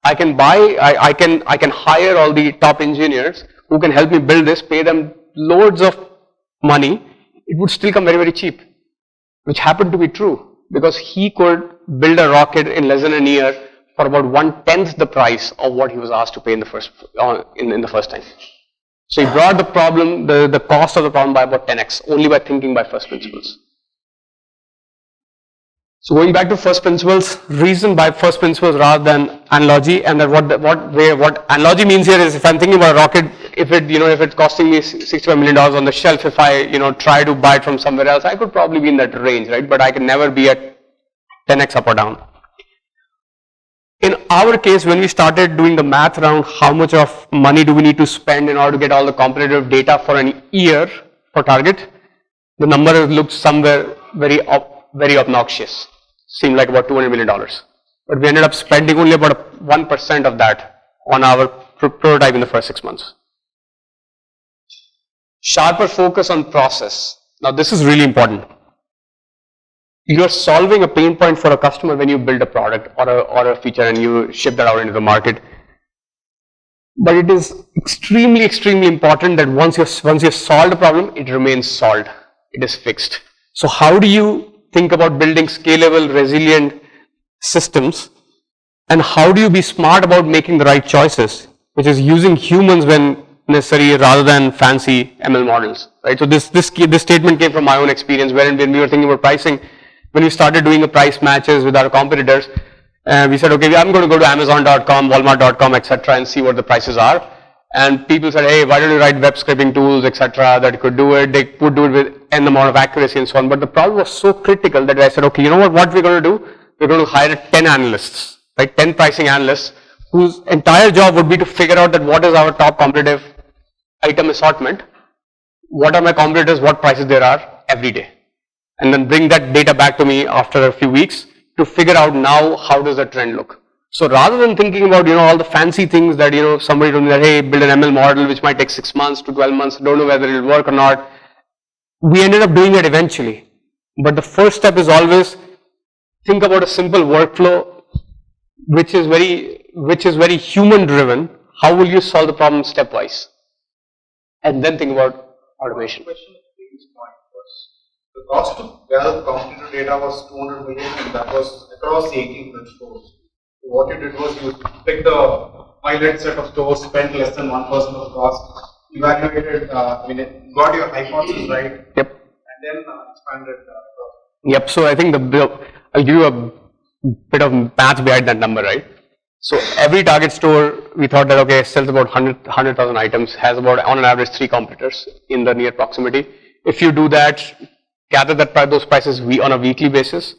I can hire all the top engineers who can help me build this, pay them loads of money. It would still come very, very cheap, which happened to be true because he could build a rocket in less than a year for about 1/10th the price of what he was asked to pay in the first time. So he brought the problem, the cost of the problem by about 10x, only by thinking by first principles. So going back to first principles, reason by first principles rather than analogy, and that what analogy means here is, if I'm thinking about a rocket, if it's costing me $65 million on the shelf, if I try to buy it from somewhere else, I could probably be in that range, right? But I can never be at 10x up or down. In our case, when we started doing the math around how much of money do we need to spend in order to get all the competitive data for an year for Target, the number looked somewhere very obnoxious. Seemed like about $200 million. But we ended up spending only about 1% of that on our prototype in the first 6 months. Sharper focus on process. Now this is really important. You are solving a pain point for a customer when you build a product or a feature and you ship that out into the market. But it is extremely, extremely important that once you've solved a problem, it remains solved. It is fixed. So how do you think about building scalable, resilient systems, and how do you be smart about making the right choices, which is using humans when necessary rather than fancy ML models, right? So this statement came from my own experience, wherein when we were thinking about pricing, when we started doing the price matches with our competitors, we said, okay, I'm going to go to Amazon.com, Walmart.com, etc., and see what the prices are. And people said, hey, why don't you write web scraping tools, etc., that could do it. They would do it with n amount of accuracy and so on. But the problem was so critical that I said, okay, you know what we're going to do? We're going to hire 10 analysts, right? 10 pricing analysts whose entire job would be to figure out that what is our top competitive item assortment, what are my competitors, what prices there are every day. And then bring that data back to me after a few weeks to figure out now how does the trend look. So rather than thinking about, all the fancy things that, somebody told me that, hey, build an ML model which might take 6 months to 12 months, don't know whether it will work or not. We ended up doing it eventually. But the first step is always think about a simple workflow which is very human driven. How will you solve the problem stepwise? And then think about automation. The cost to gather competitive data was 200 million, and that was across 1,800 stores. What you did was you picked the pilot set of stores, spent less than 1% of the cost, evaluated, got your hypothesis right, yep, and then expanded across. Yep, so I think I'll give you a bit of math behind that number, right? So every Target store, we thought that, okay, sells about 100,000 items, has about, on an average, 3 competitors in the near proximity. If you do that, gather those prices on a weekly basis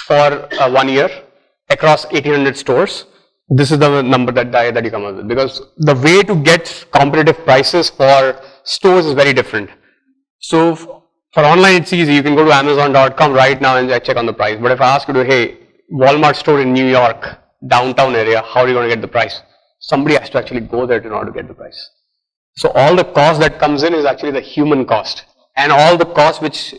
for 1 year across 1,800 stores, this is the number that you come up with. Because the way to get competitive prices for stores is very different. So for online, it's easy. You can go to Amazon.com right now and check on the price. But if I ask you to, hey, Walmart store in New York, downtown area, how are you going to get the price? Somebody has to actually go there in order to get the price. So all the cost that comes in is actually the human cost. And all the cost which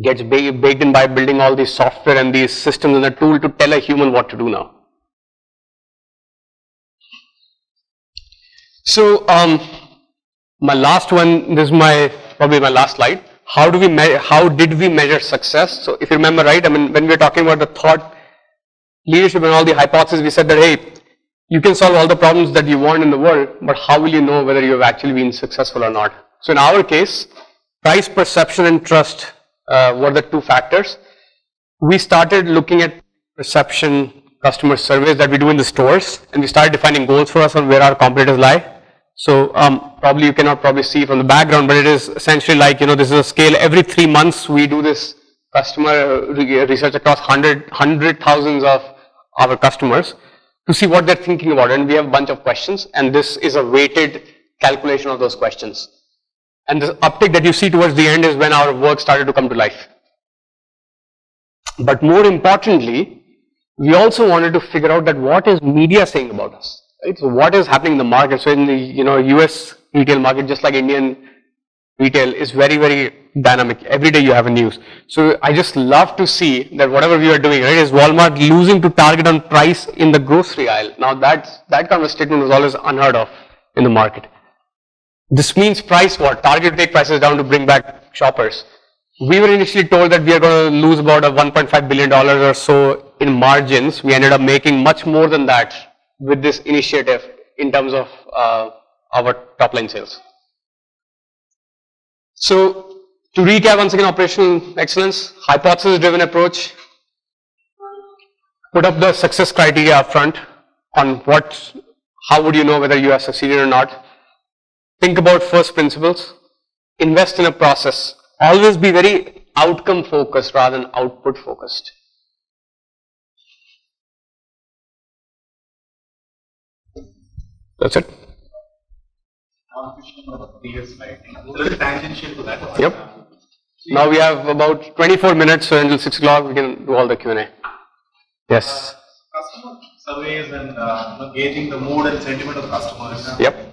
gets baked in by building all these software and these systems and the tool to tell a human what to do now. So my last one, this is probably my last slide. How did we measure success? So if you remember right, when we were talking about the thought leadership and all the hypotheses, we said that, hey, you can solve all the problems that you want in the world, but how will you know whether you have actually been successful or not? So in our case, price perception and trust were the two factors. We started looking at perception customer surveys that we do in the stores, and we started defining goals for us on where our competitors lie. So probably you cannot probably see from the background, but it is essentially like, this is a scale. Every 3 months we do this customer research across hundred thousands of our customers to see what they're thinking about, and we have a bunch of questions, and this is a weighted calculation of those questions. And the uptick that you see towards the end is when our work started to come to life. But more importantly, we also wanted to figure out that what is media saying about us, right? So what is happening in the market? So in the US retail market, just like Indian retail, is very, very dynamic. Every day you have a news. So I just love to see that whatever we are doing, right, is Walmart losing to Target on price in the grocery aisle. Now that kind of statement was always unheard of in the market. This means price what? Target take prices down to bring back shoppers. We were initially told that we are going to lose about $1.5 billion or so in margins. We ended up making much more than that with this initiative in terms of our top line sales. So to recap once again, operational excellence, hypothesis driven approach, put up the success criteria up front on how would you know whether you have succeeded or not. Think about first principles, invest in a process, always be very outcome focused rather than output focused. That's it. Previous slide. A little tangential to that. Yep. Now we have about 24 minutes, so until 6 o'clock we can do all the Q&A. Yes. Customer surveys and gauging the mood and sentiment of the customers. Yep.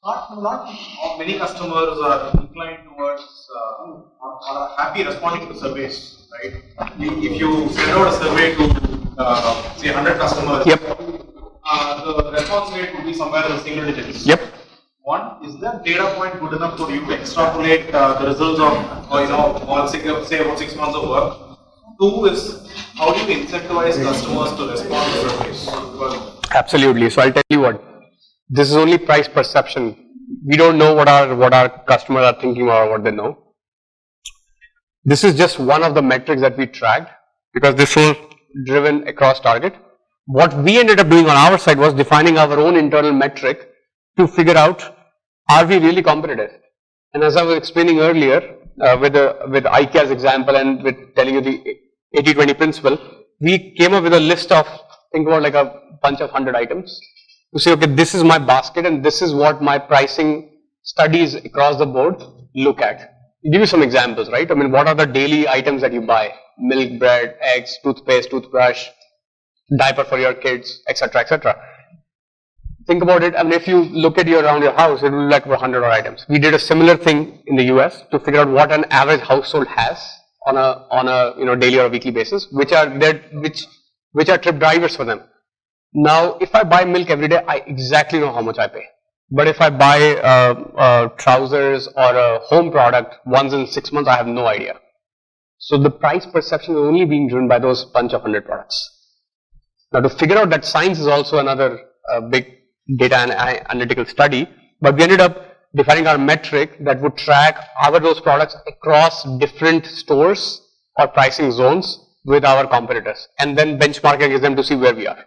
Not many customers are inclined towards or are happy responding to surveys, right? If you send out a survey to say 100 customers, yep, the response rate would be somewhere in the single digits. Yep. One, is that data point good enough for you to extrapolate the results of, all say about 6 months of work? Two is, how do you incentivize customers to respond to surveys? Absolutely. So I'll tell you what. This is only price perception. We don't know what our customers are thinking or what they know. This is just one of the metrics that we tracked because this was driven across Target. What we ended up doing on our side was defining our own internal metric to figure out, are we really competitive? And as I was explaining earlier, with IKEA's example and with telling you the 80-20 principle, we came up with a list of, think about like a bunch of 100 items. To say, okay, this is my basket and this is what my pricing studies across the board look at. I'll give you some examples, right? I mean, what are the daily items that you buy? Milk, bread, eggs, toothpaste, toothbrush, diaper for your kids, etc., etc. Think about it. I mean, if you look at around your house, it will be like 100 items. We did a similar thing in the US to figure out what an average household has on a daily or a weekly basis, which are trip drivers for them. Now, if I buy milk every day, I exactly know how much I pay. But if I buy trousers or a home product once in 6 months, I have no idea. So the price perception is only being driven by those bunch of 100 products. Now, to figure out that science is also another big data and analytical study, but we ended up defining our metric that would track those products across different stores or pricing zones with our competitors, and then benchmark against them to see where we are.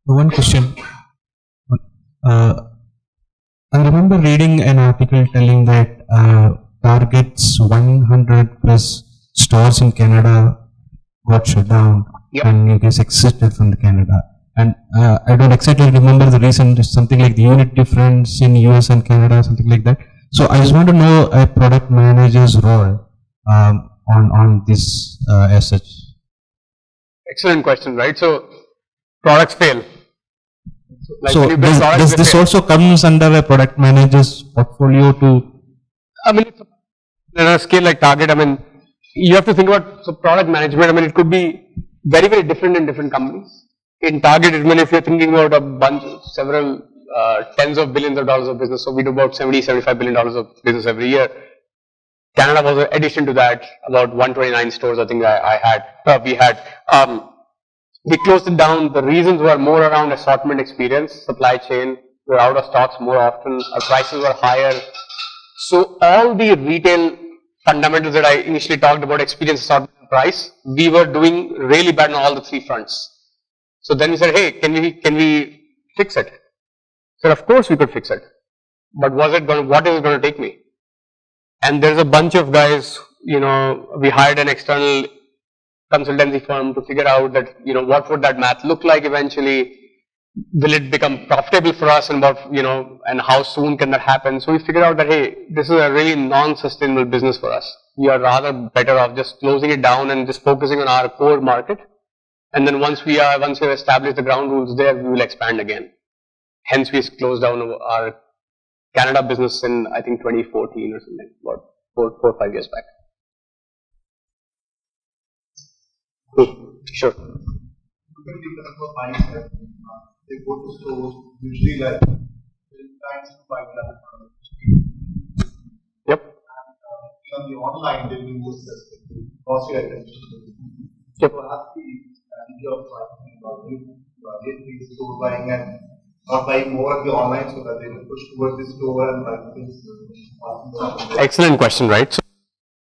One question. I remember reading an article telling that Target's 100 plus stores in Canada got shut down, yep, and it is exited from Canada. And I don't exactly remember the reason, something like the unit difference in US and Canada, something like that. So I just want to know a product manager's role on this as such. Excellent question, right? So products fail. So does this also comes under a product manager's portfolio to? I mean, on a scale like Target, I mean, you have to think about product management. I mean, it could be very, very different in different companies. In Target, I mean, if you're thinking about several tens of billions of dollars of business, so we do about $70-75 billion of business every year. Canada was an addition to that, about 129 stores I think we had. We closed it down. The reasons were more around assortment experience, supply chain. We're out of stocks more often. Our prices were higher. So all the retail fundamentals that I initially talked about, experience, assortment, and price, we were doing really bad on all the three fronts. So then we said, hey, can we fix it? So of course we could fix it. But what is it going to take me? And there's a bunch of guys, we hired an external consultancy firm to figure out that, what would that math look like eventually? Will it become profitable for us and and how soon can that happen? So we figured out that, hey, this is a really non-sustainable business for us. We are rather better off just closing it down and just focusing on our core market. And then once we have established the ground rules there, we will expand again. Hence, we closed down our Canada business in, I think, 2014 or something, about 4 or 5 years back. Cool. Sure. They go to stores, usually like times to buy that. Yep. And on the online, they will be more specific, cost your attention. Yep. So have the strategy of the store buying and not buying more of the online so that they will push towards the store and buy things. Excellent question, right? So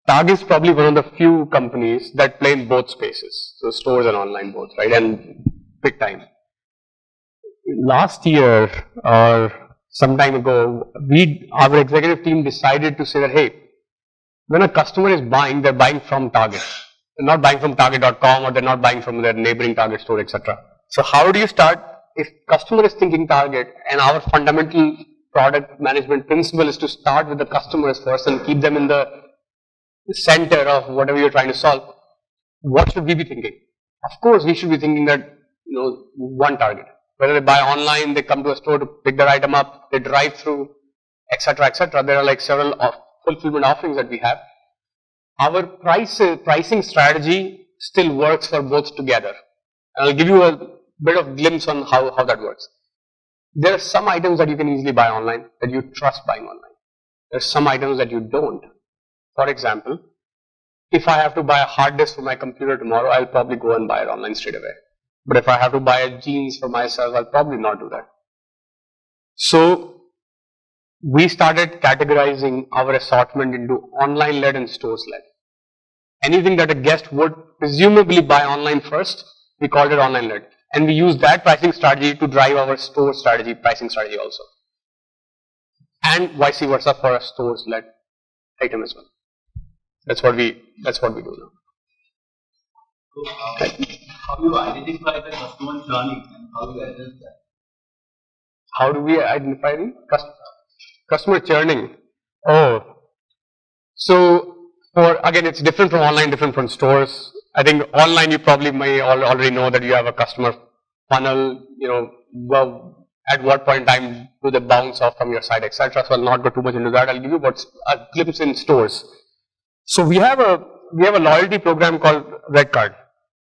Target is probably one of the few companies that play in both spaces, so stores and online both, right? And big time. Last year or some time ago, our executive team decided to say that, hey, when a customer is buying, they're buying from Target. They're not buying from Target.com or they're not buying from their neighboring Target store, etc. So how do you start? If customer is thinking Target, and our fundamental product management principle is to start with the customers first and keep them in the center of whatever you're trying to solve, what should we be thinking? Of course, we should be thinking that, one target. Whether they buy online, they come to a store to pick their item up, they drive through, etc., etc. There are like several fulfillment offerings that we have. Our pricing strategy still works for both together. And I'll give you a bit of glimpse on how that works. There are some items that you can easily buy online, that you trust buying online. There are some items that you don't. For example, if I have to buy a hard disk for my computer tomorrow, I'll probably go and buy it online straight away. But if I have to buy jeans for myself, I'll probably not do that. So we started categorizing our assortment into online-led and stores-led. Anything that a guest would presumably buy online first, we called it online-led. And we use that pricing strategy to drive our store strategy, pricing strategy also. And vice versa for a stores-led item as well. That's what we do now. So, how do you identify the customer journey and how do you address that? How do we identify the customer churning? Oh, so again, it's different from online, different from stores. I think online you probably may already know that you have a customer funnel. Well, at what point in time do they bounce off from your site, etc. So I'll not go too much into that. I'll give you a glimpse in stores. So we have a loyalty program called Red Card.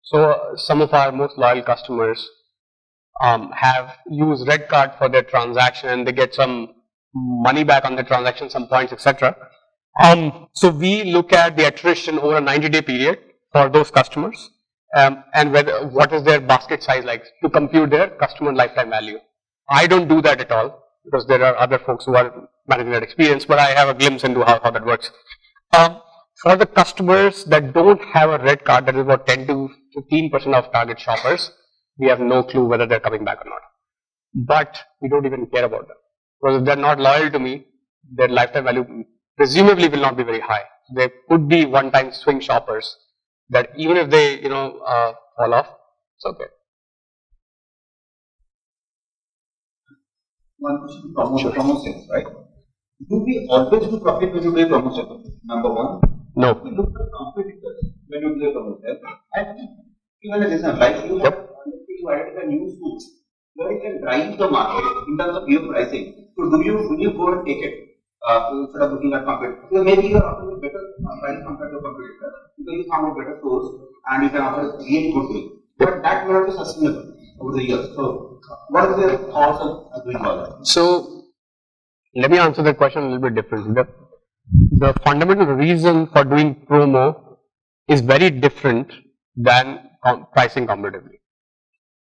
So some of our most loyal customers have used Red Card for their transaction and they get some money back on the transaction, some points, etc. So we look at the attrition over a 90-day period for those customers and what is their basket size like to compute their customer lifetime value. I don't do that at all because there are other folks who are managing that experience, but I have a glimpse into how that works. For the customers that don't have a Red Card, that is about 10 to 15% of target shoppers, we have no clue whether they're coming back or not. But we don't even care about them. Because if they're not loyal to me, their lifetime value presumably will not be very high. There could be one-time swing shoppers that even if they, fall off, it's okay. One question, promotions, right? Do we always do profit when you do promotion? Number one. No. We look at competitors when you do promotion. And even a reason, like you identify new schools where you can drive the market in terms of your pricing. So do you go and take it instead of looking at competitors? So maybe you are offering better price compared to competitors because you found a better source and you can offer a really good deal. But that may not be sustainable over the years. So what are your thoughts on doing all that? So let me answer that question a little bit differently. the fundamental reason for doing promo is very different than pricing competitively.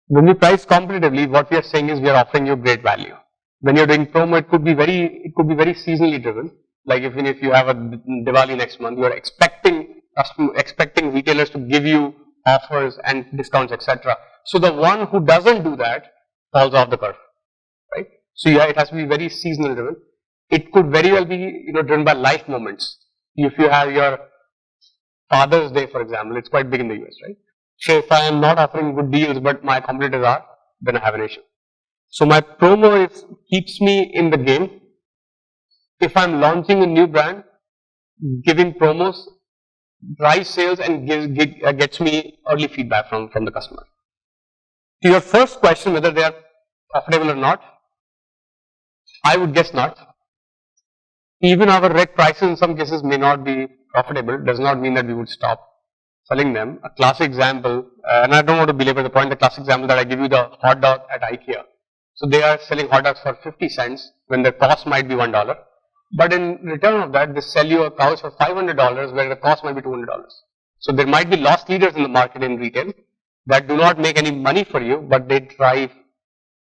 When we price competitively, what we are saying is we are offering you great value. When you're doing promo, it could be very seasonally driven. Like even if you have a Diwali next month, you are expecting retailers to give you offers and discounts, etc. So the one who doesn't do that falls off the curve, right? So yeah, it has to be very seasonal driven. It could very well be driven by life moments. If you have your Father's Day, for example, it's quite big in the US, right? So if I am not offering good deals, but my competitors are, then I have an issue. So my promo keeps me in the game. If I'm launching a new brand, giving promos drives sales and gets me early feedback from the customer. To your first question, whether they are profitable or not, I would guess not. Even our reg prices in some cases may not be profitable. Does not mean that we would stop selling them. A classic example, and I don't want to belabor the point, the classic example that I give you, the hot dog at IKEA. So they are selling hot dogs for 50 cents when the cost might be $1. But in return of that, they sell you a couch for $500 where the cost might be $200. So there might be loss leaders in the market in retail that do not make any money for you, but they drive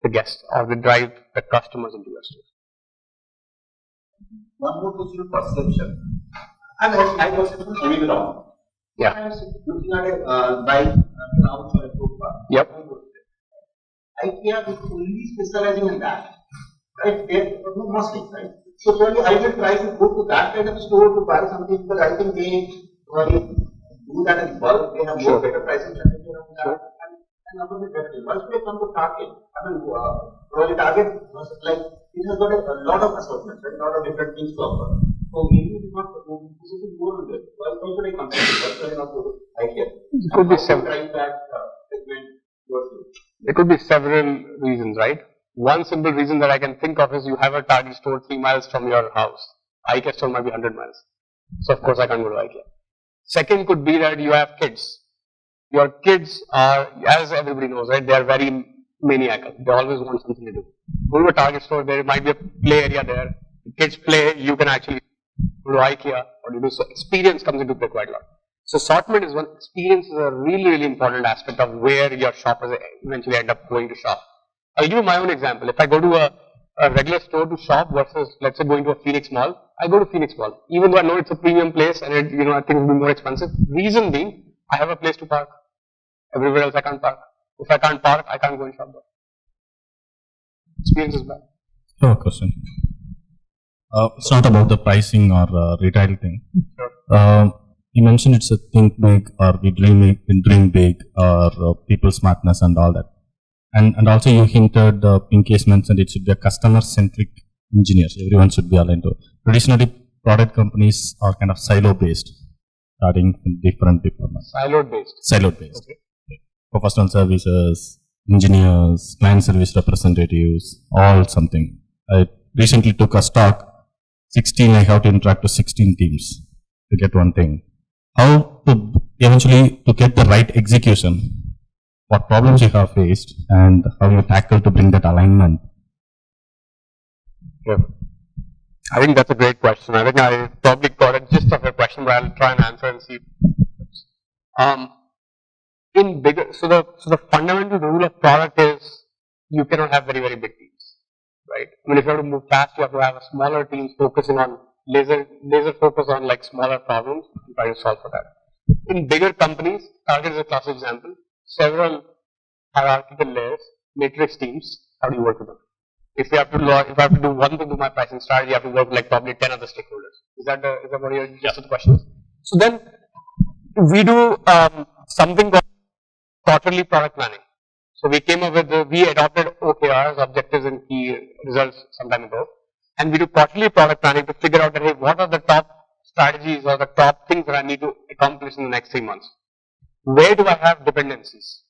the guests or they drive the customers into your store. One more question of perception. I was coming wrong. Yeah. I was looking at a bike, a couch or a sofa. Yep. IKEA is only specializing in that. Right? They're mostly, right? So probably I will try to go to that kind of store to buy something because I think they do that in bulk. They have more better pricing strategy around that. And not only better. Once we come to Target, probably Target was like it has got a lot of assortments, right? A lot of different things to offer. So maybe it's not specific more on this. Why should I compare it? Why should I not go to IKEA? It could be several. It could be several reasons, right? One simple reason that I can think of is you have a Target store 3 miles from your house. IKEA store might be 100 miles. So of course I can't go to IKEA. Second could be that you have kids. Your kids are, as everybody knows, right? They are very maniacal. They always want something to do. Go to a Target store, there might be a play area there. The kids play, you can actually go to IKEA or you do so. Experience comes into play quite a lot. So assortment is one. Experience is a really important aspect of where your shoppers eventually end up going to shop. I'll give you my own example. If I go to a regular store to shop versus, let's say, going to a Phoenix Mall, I go to Phoenix Mall. Even though I know it's a premium place and it, I think it will be more expensive. Reason being, I have a place to park. Everywhere else I can't park. If I can't park, I can't go and shop there. Experience is bad. So, question. It's not about the pricing or retail thing. Sure. You mentioned it's a think big or we dream big or people smartness and all that. And also you hinted in case mentioned it should be a customer centric engineers. Everyone should be aligned to. Traditionally, product companies are kind of silo based, starting in different departments. Siloed based. Siloed based. Okay. Professional services, engineers, client service representatives, all something. I recently took a stock. 16, I have to interact with 16 teams to get one thing. How to eventually to get the right execution, what problems you have faced and how you tackle to bring that alignment. Yeah. I think that's a great question. I think I probably got a gist of your question, but I'll try and answer and see. So the fundamental rule of product is you cannot have very big teams, right? I mean, if you have to move fast, you have to have a smaller team focusing on laser focus on like smaller problems and try to solve for that. In bigger companies, Target is a classic example. Several hierarchical layers, matrix teams. How do you work with them? If I have to do one thing to my pricing strategy, I have to work with like probably 10 other stakeholders. Is that what your gist of the question is? So then we do something called quarterly product planning. So we came up with we adopted OKRs, objectives and key results some time ago. And we do quarterly product planning to figure out that, hey, what are the top strategies or the top things that I need to accomplish in the next 3 months? Where do I have dependencies?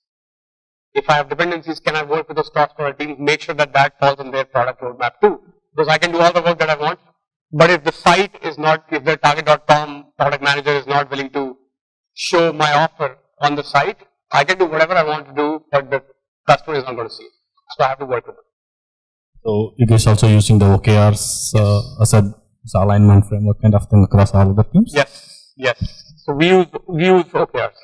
If I have dependencies, can I work with those cross-product teams, make sure that that falls on their product roadmap too? Because I can do all the work that I want, but if the site is not, if the target.com product manager is not willing to show my offer on the site, I can do whatever I want to do, but the customer is not going to see it. So I have to work with them. So you guys also using the OKRs as a It's alignment framework kind of thing across all of the teams? Yes, yes. So we use OKRs.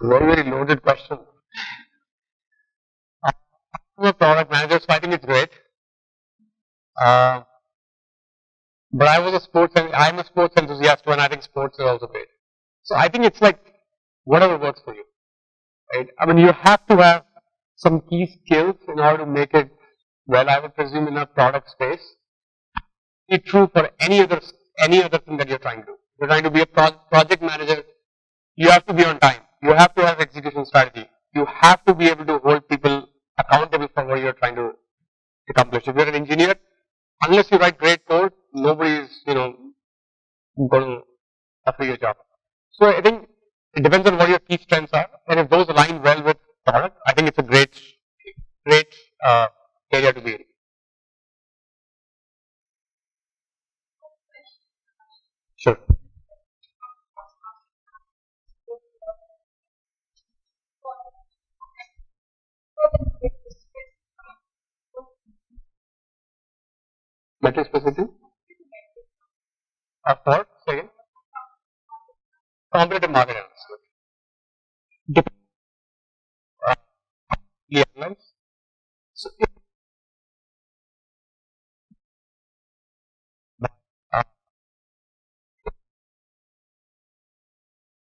Very loaded question. I'm a product manager, so I think it's great. But I'm a sports enthusiast too, and I think sports is also great. So I think it's like whatever works for you, right? I mean, you have to have some key skills in order to make it well, I would presume, in a product space. It's true for any other thing that you're trying to do. You're trying to be a project manager. You have to be on time. You have to have execution strategy. You have to be able to hold people accountable for what you're trying to accomplish. If you're an engineer, unless you write great code, nobody is, going to offer you a job. So I think it depends on what your key strengths are, and if those align well with product, I think it's a great area to be in. Sure. Metric specificity? For second? Competitive market analysis. Airlines. So,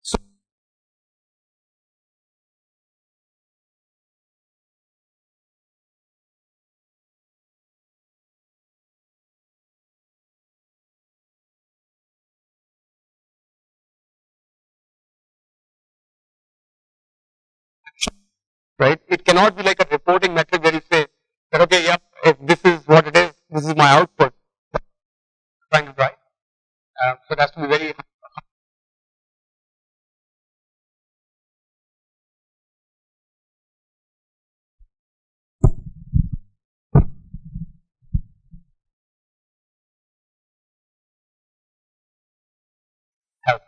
so right? It cannot be like a reporting metric where you say that, okay, yep, if this is what it is, this is my output. Trying to drive. So it has to be very help.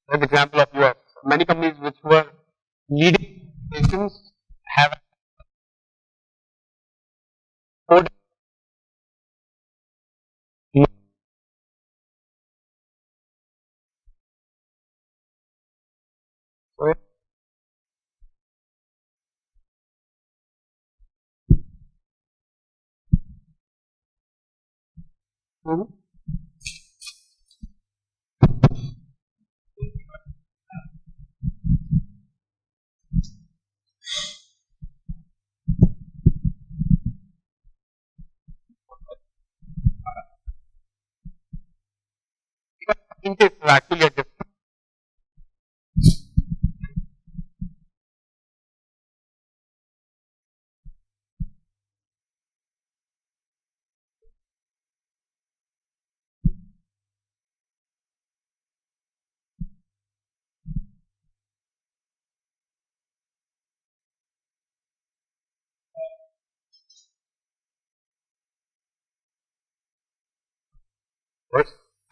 An example of US. Many companies which were leading nations have code. Mm-hmm. It's actually a different.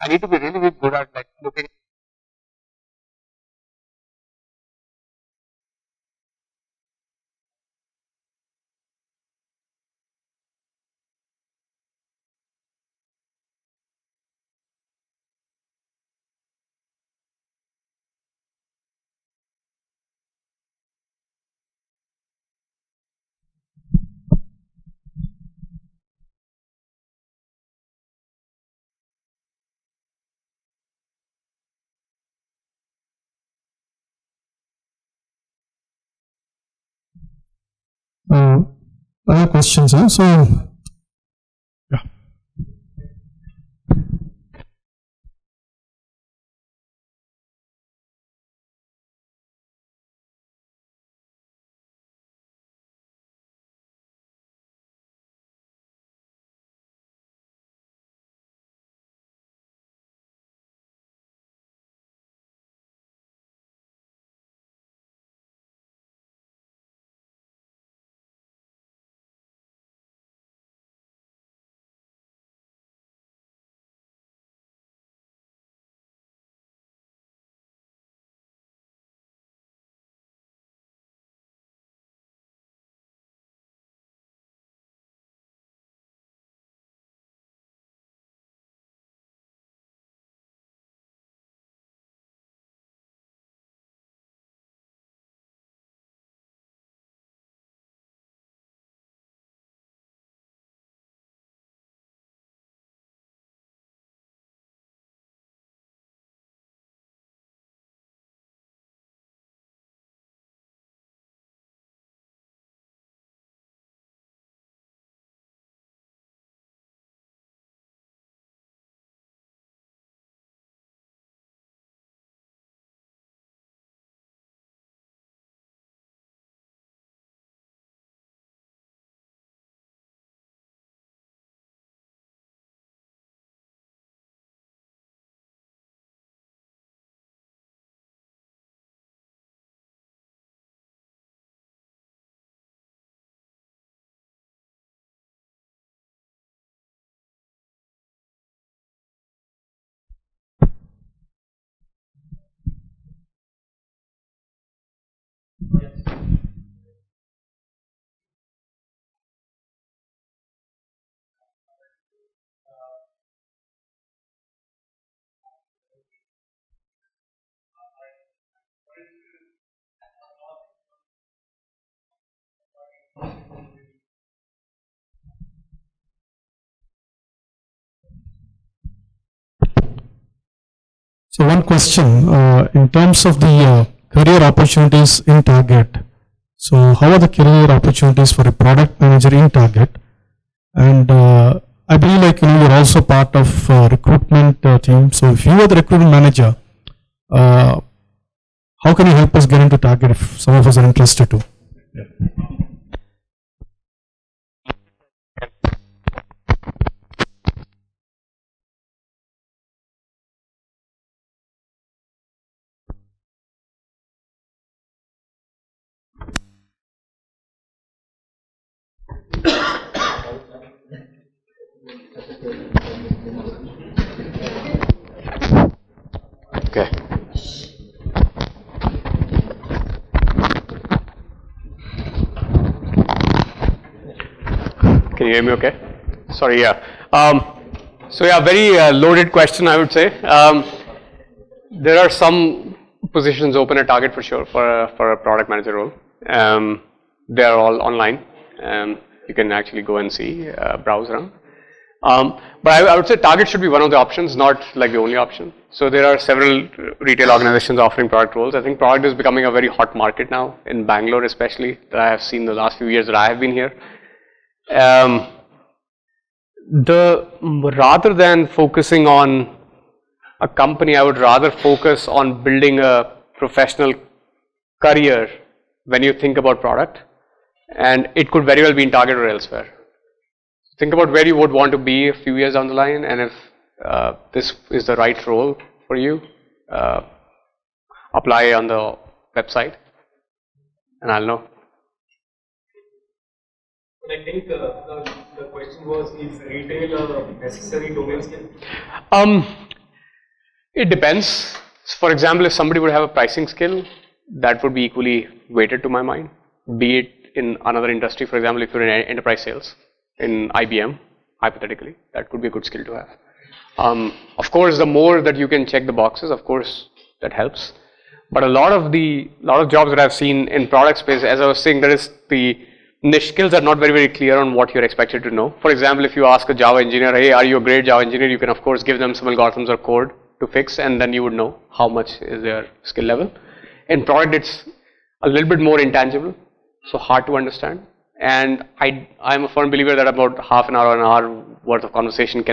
I need to be really good at like looking. I have a question, sir. So, So one question, in terms of the career opportunities in Target, so how are the career opportunities for a product manager in Target? And I believe you're also part of recruitment team. So if you are the recruitment manager, how can you help us get into Target if some of us are interested to? Okay. Can you hear me okay? Sorry, yeah. So yeah, very loaded question, I would say. There are some positions open at Target for sure for a product manager role. They are all online. You can actually go and see, browse around. But I would say Target should be one of the options, not like the only option. So there are several retail organizations offering product roles. I think product is becoming a very hot market now, in Bangalore especially, that I have seen the last few years that I have been here. Rather than focusing on a company, I would rather focus on building a professional career when you think about product, and it could very well be in Target or elsewhere. Think about where you would want to be a few years down the line, and if this is the right role for you, apply on the website, and I'll know. But I think the question was, is retail a necessary domain skill? It depends. For example, if somebody would have a pricing skill, that would be equally weighted to my mind. Be it in another industry, for example, if you're in enterprise sales, in IBM, hypothetically, that could be a good skill to have. Of course, the more that you can check the boxes, of course, that helps. But a lot of jobs that I've seen in product space, as I was saying, there is the niche skills are not very, very clear on what you're expected to know. For example, if you ask a Java engineer, hey, are you a great Java engineer? You can, of course, give them some algorithms or code to fix, and then you would know how much is their skill level. In product, it's a little bit more intangible, so hard to understand. And I'm a firm believer that about half an hour or an hour worth of conversation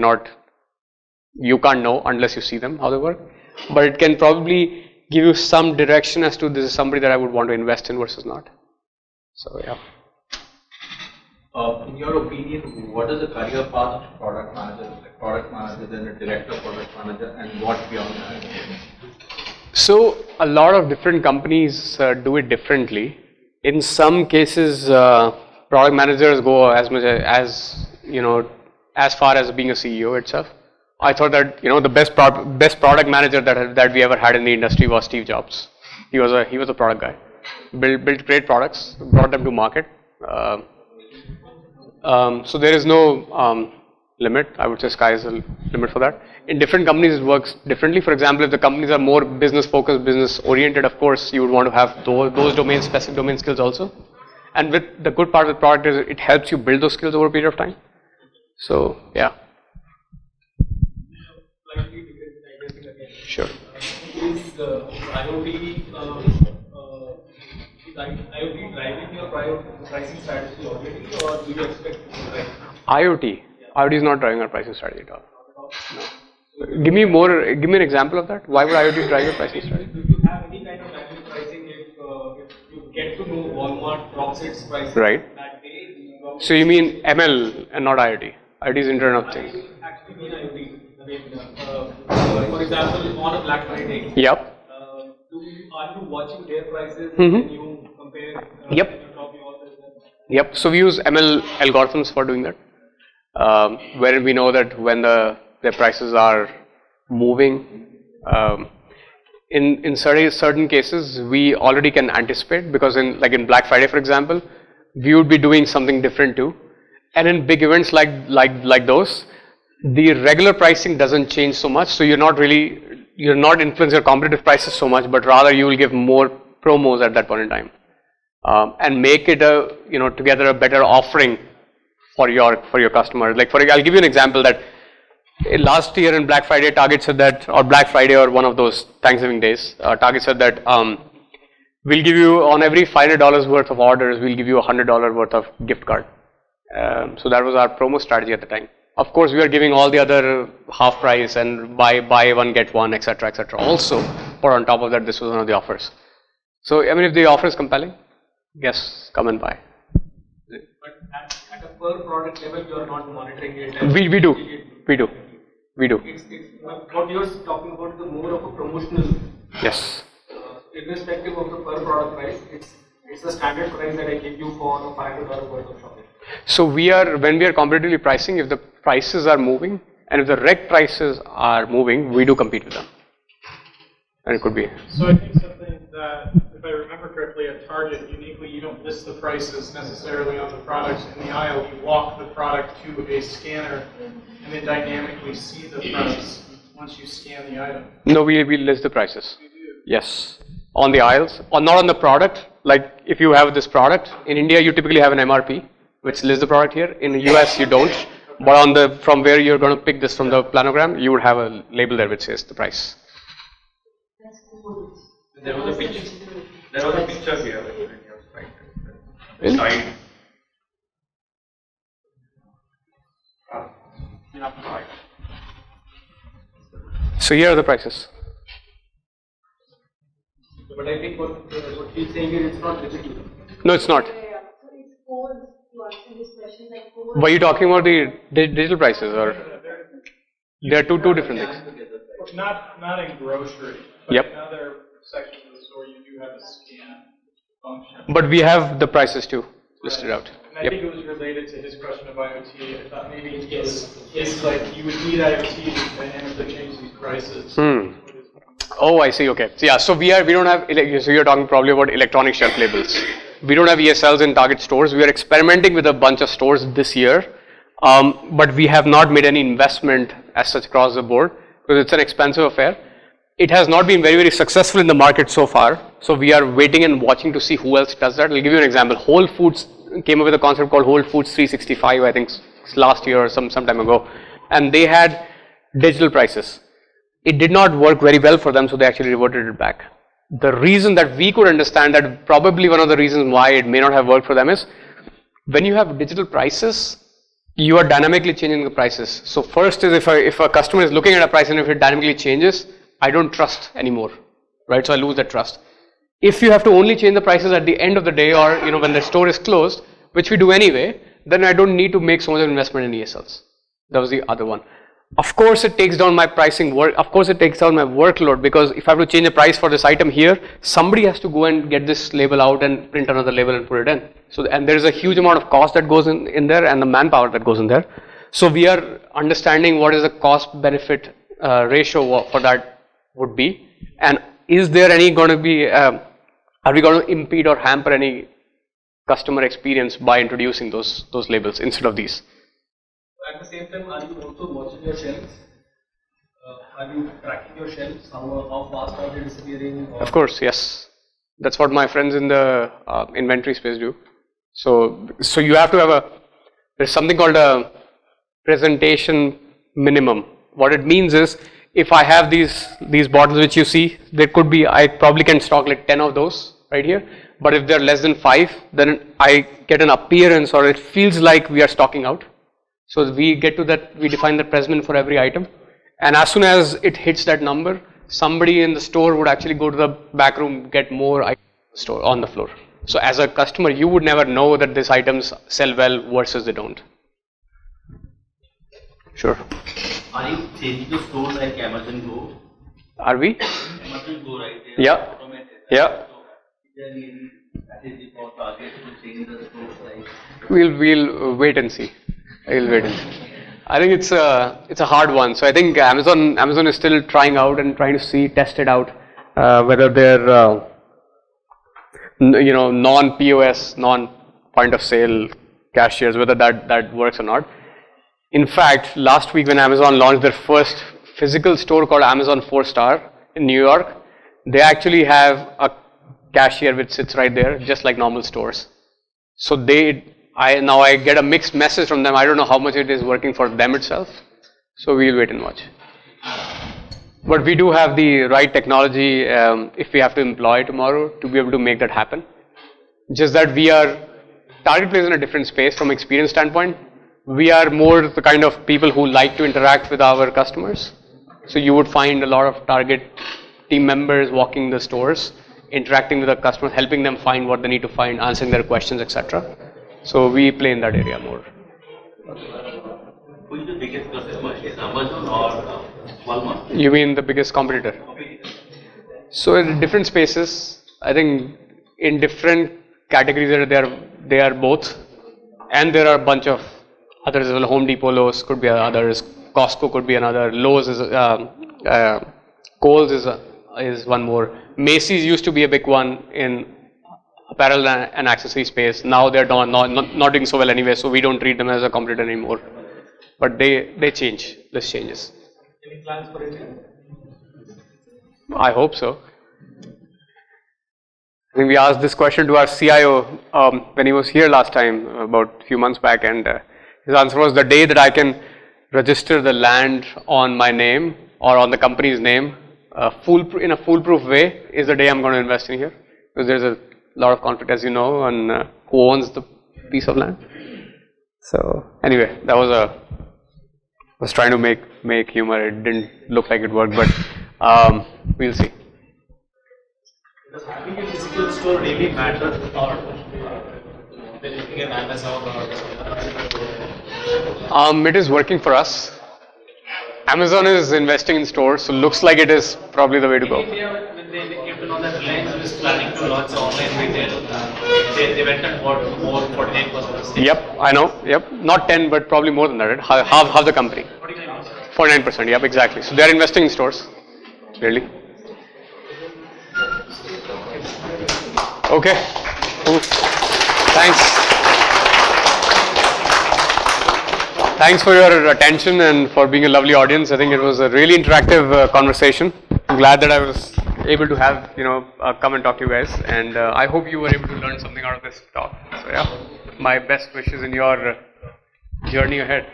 you can't know unless you see them, how they work. But it can probably give you some direction as to this is somebody that I would want to invest in versus not. So yeah. In your opinion, what is the career path of product manager, like product manager, then a director product manager, and what beyond that? So a lot of different companies do it differently. In some cases, product managers go as much as as far as being a CEO itself. I thought that the best product manager that we ever had in the industry was Steve Jobs. He was a product guy. Built great products, brought them to market. So there is no limit. I would say sky is the limit for that. In different companies, it works differently. For example, if the companies are more business focused, business oriented, of course, you would want to have those specific domain skills also. And with the good part of the product is it helps you build those skills over a period of time. So yeah. Sure. Is IoT driving your pricing strategy already, or do you expect it to drive? IoT is not driving our pricing strategy at all. No. Give me an example of that. Why would IoT drive your pricing strategy? Do you have any kind of dynamic pricing if you get to know Walmart drops its pricing right. that day? So you mean ML and not IoT? IoT is Internet of Things. Actually mean IoT. I mean, for example, on a Black Friday. Yep. Are you watching their prices and you compare? Yep. Yep. So we use ML algorithms for doing that, wherein we know that when their prices are moving. In certain cases, we already can anticipate, because in Black Friday, for example, we would be doing something different too. And in big events like those, the regular pricing doesn't change so much. So you're not influencing your competitive prices so much, but rather you will give more promos at that point in time, and make it together a better offering for your customer. I'll give you an example that Last year in Black Friday, Target said that, or Black Friday or one of those Thanksgiving days, Target said that we'll give you, on every $500 worth of orders, we'll give you a $100 worth of gift card. So that was our promo strategy at the time. Of course, we were giving all the other half price and buy one, get one, etc., etc. also, but on top of that, this was one of the offers. So, I mean, if the offer is compelling, yes, come and buy. But at a per product level, you are not monitoring it. We do. It's what you're talking about is more of a promotional. Yes. Irrespective of the per product price, it's the standard price that I give you for a $500 worth of shopping. So when we are competitively pricing, if the prices are moving and if the reg prices are moving, we do compete with them. And it could be. So I think something that, if I remember correctly, at Target, uniquely, you don't list the prices necessarily on the products in the aisle. You walk the product to a scanner and then dynamically see the price once you scan the item. No, we list the prices. Yes. On the aisles, or not on the product. Like if you have this product, in India you typically have an MRP, which lists the product here. In the US you don't. But on the, from where you're going to pick this from the planogram, you would have a label there which says the price. There was a picture. There was a picture here. Really? Side. So here are the prices. But I think what he's saying is it's not digital. No, it's not. So it's codes to answer this question, like codes. Were you talking about the digital prices, or there are two different things? Not in grocery, but Yep. in other sections of the store, you do have a scan function. But we have the prices too listed out. And I Yep. think it was related to his question of IoT. I thought maybe it's like you would need IoT to dynamically change these prices. Oh, I see. Okay. So yeah. So we don't have. So you're talking probably about electronic shelf labels. We don't have ESLs in Target stores. We are experimenting with a bunch of stores this year, but we have not made any investment as such across the board because it's an expensive affair. It has not been very successful in the market so far. So we are waiting and watching to see who else does that. I'll give you an example. Whole Foods came up with a concept called Whole Foods 365. I think last year or some time ago, and they had digital prices. It did not work very well for them, so they actually reverted it back. The reason that we could understand that probably one of the reasons why it may not have worked for them is when you have digital prices, you are dynamically changing the prices. So first is if a customer is looking at a price and if it dynamically changes, I don't trust anymore, right? So I lose that trust. If you have to only change the prices at the end of the day or when the store is closed, which we do anyway, then I don't need to make so much investment in ESLs. That was the other one. Of course, it takes down my pricing work. Of course, it takes down my workload because if I have to change the price for this item here, somebody has to go and get this label out and print another label and put it in. So, and there is a huge amount of cost that goes in there and the manpower that goes in there. So we are understanding what is the cost-benefit ratio for that would be, and is there any going to be? Are we going to impede or hamper any customer experience by introducing those labels instead of these? At the same time, are you also watching your shelves? Are you tracking your shelves? How fast are they disappearing? Of course, yes. That's what my friends in the inventory space do. So you have to have there's something called a presentation minimum. What it means is, if I have these bottles which you see, there could be, I probably can stock like 10 of those right here. But if they're less than 5, then I get an appearance or it feels like we are stocking out. So we get to that, we define the presentment for every item, and as soon as it hits that number, somebody in the store would actually go to the back room, get more items on the floor. So as a customer, you would never know that these items sell well versus they don't. Sure. Are you changing the store like Amazon Go? Are we? Amazon Go, right? Yeah. Automated. Yeah. So is there any strategy for Target to change the store like? We'll wait and see. I'll wait and see. I think it's a hard one. So I think Amazon is still trying out and trying to test it out, whether they're non-POS, non-point of sale cashiers, whether that works or not. In fact, last week when Amazon launched their first physical store called Amazon 4-Star in New York, they actually have a cashier which sits right there, just like normal stores. So I get a mixed message from them. I don't know how much it is working for them itself. So we'll wait and watch. But we do have the right technology if we have to employ tomorrow to be able to make that happen. Just that Target plays in a different space from experience standpoint. We are more the kind of people who like to interact with our customers. So you would find a lot of Target team members walking the stores, interacting with the customers, helping them find what they need to find, answering their questions, etc. So we play in that area more. Who is the biggest customer? Is Amazon or Walmart? You mean the biggest competitor? So in different spaces, I think in different categories they are both, and there are a bunch of others as well. Home Depot, Lowe's could be others. Costco could be another. Lowe's is Kohl's is one more. Macy's used to be a big one in apparel and accessory space. Now they're not doing so well anyway, so we don't treat them as a competitor anymore. But they change. This changes. Any plans for India? I hope so. I think we asked this question to our CIO when he was here last time, about a few months back, and his answer was, the day that I can register the land on my name or on the company's name in a foolproof way is the day I'm going to invest in here, because there's a lot of conflict, as you know, on who owns the piece of land. So anyway, that was trying to make humor. It didn't look like it worked, but we'll see. Does having a physical store really matter, or when looking at Amazon or it is working for us. Amazon is investing in stores, so looks like it is probably the way to go. In India, when they came to know that Reliance was planning to launch online retail, they went and bought more 49% of stake. Yep, I know. Yep, not 10, but probably more than that. Right? Half the company. 49%. Yep, exactly. So they are investing in stores. Clearly. Okay. Cool. Thanks for your attention and for being a lovely audience. I think it was a really interactive conversation. I'm glad that I was able to have, come and talk to you guys, and I hope you were able to learn something out of this talk. So yeah, my best wishes in your journey ahead.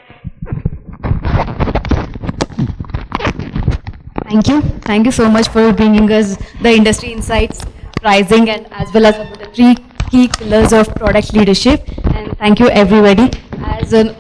Thank you so much for bringing us the industry insights, pricing, and as well as the 3 key pillars of product leadership. And thank you everybody. As an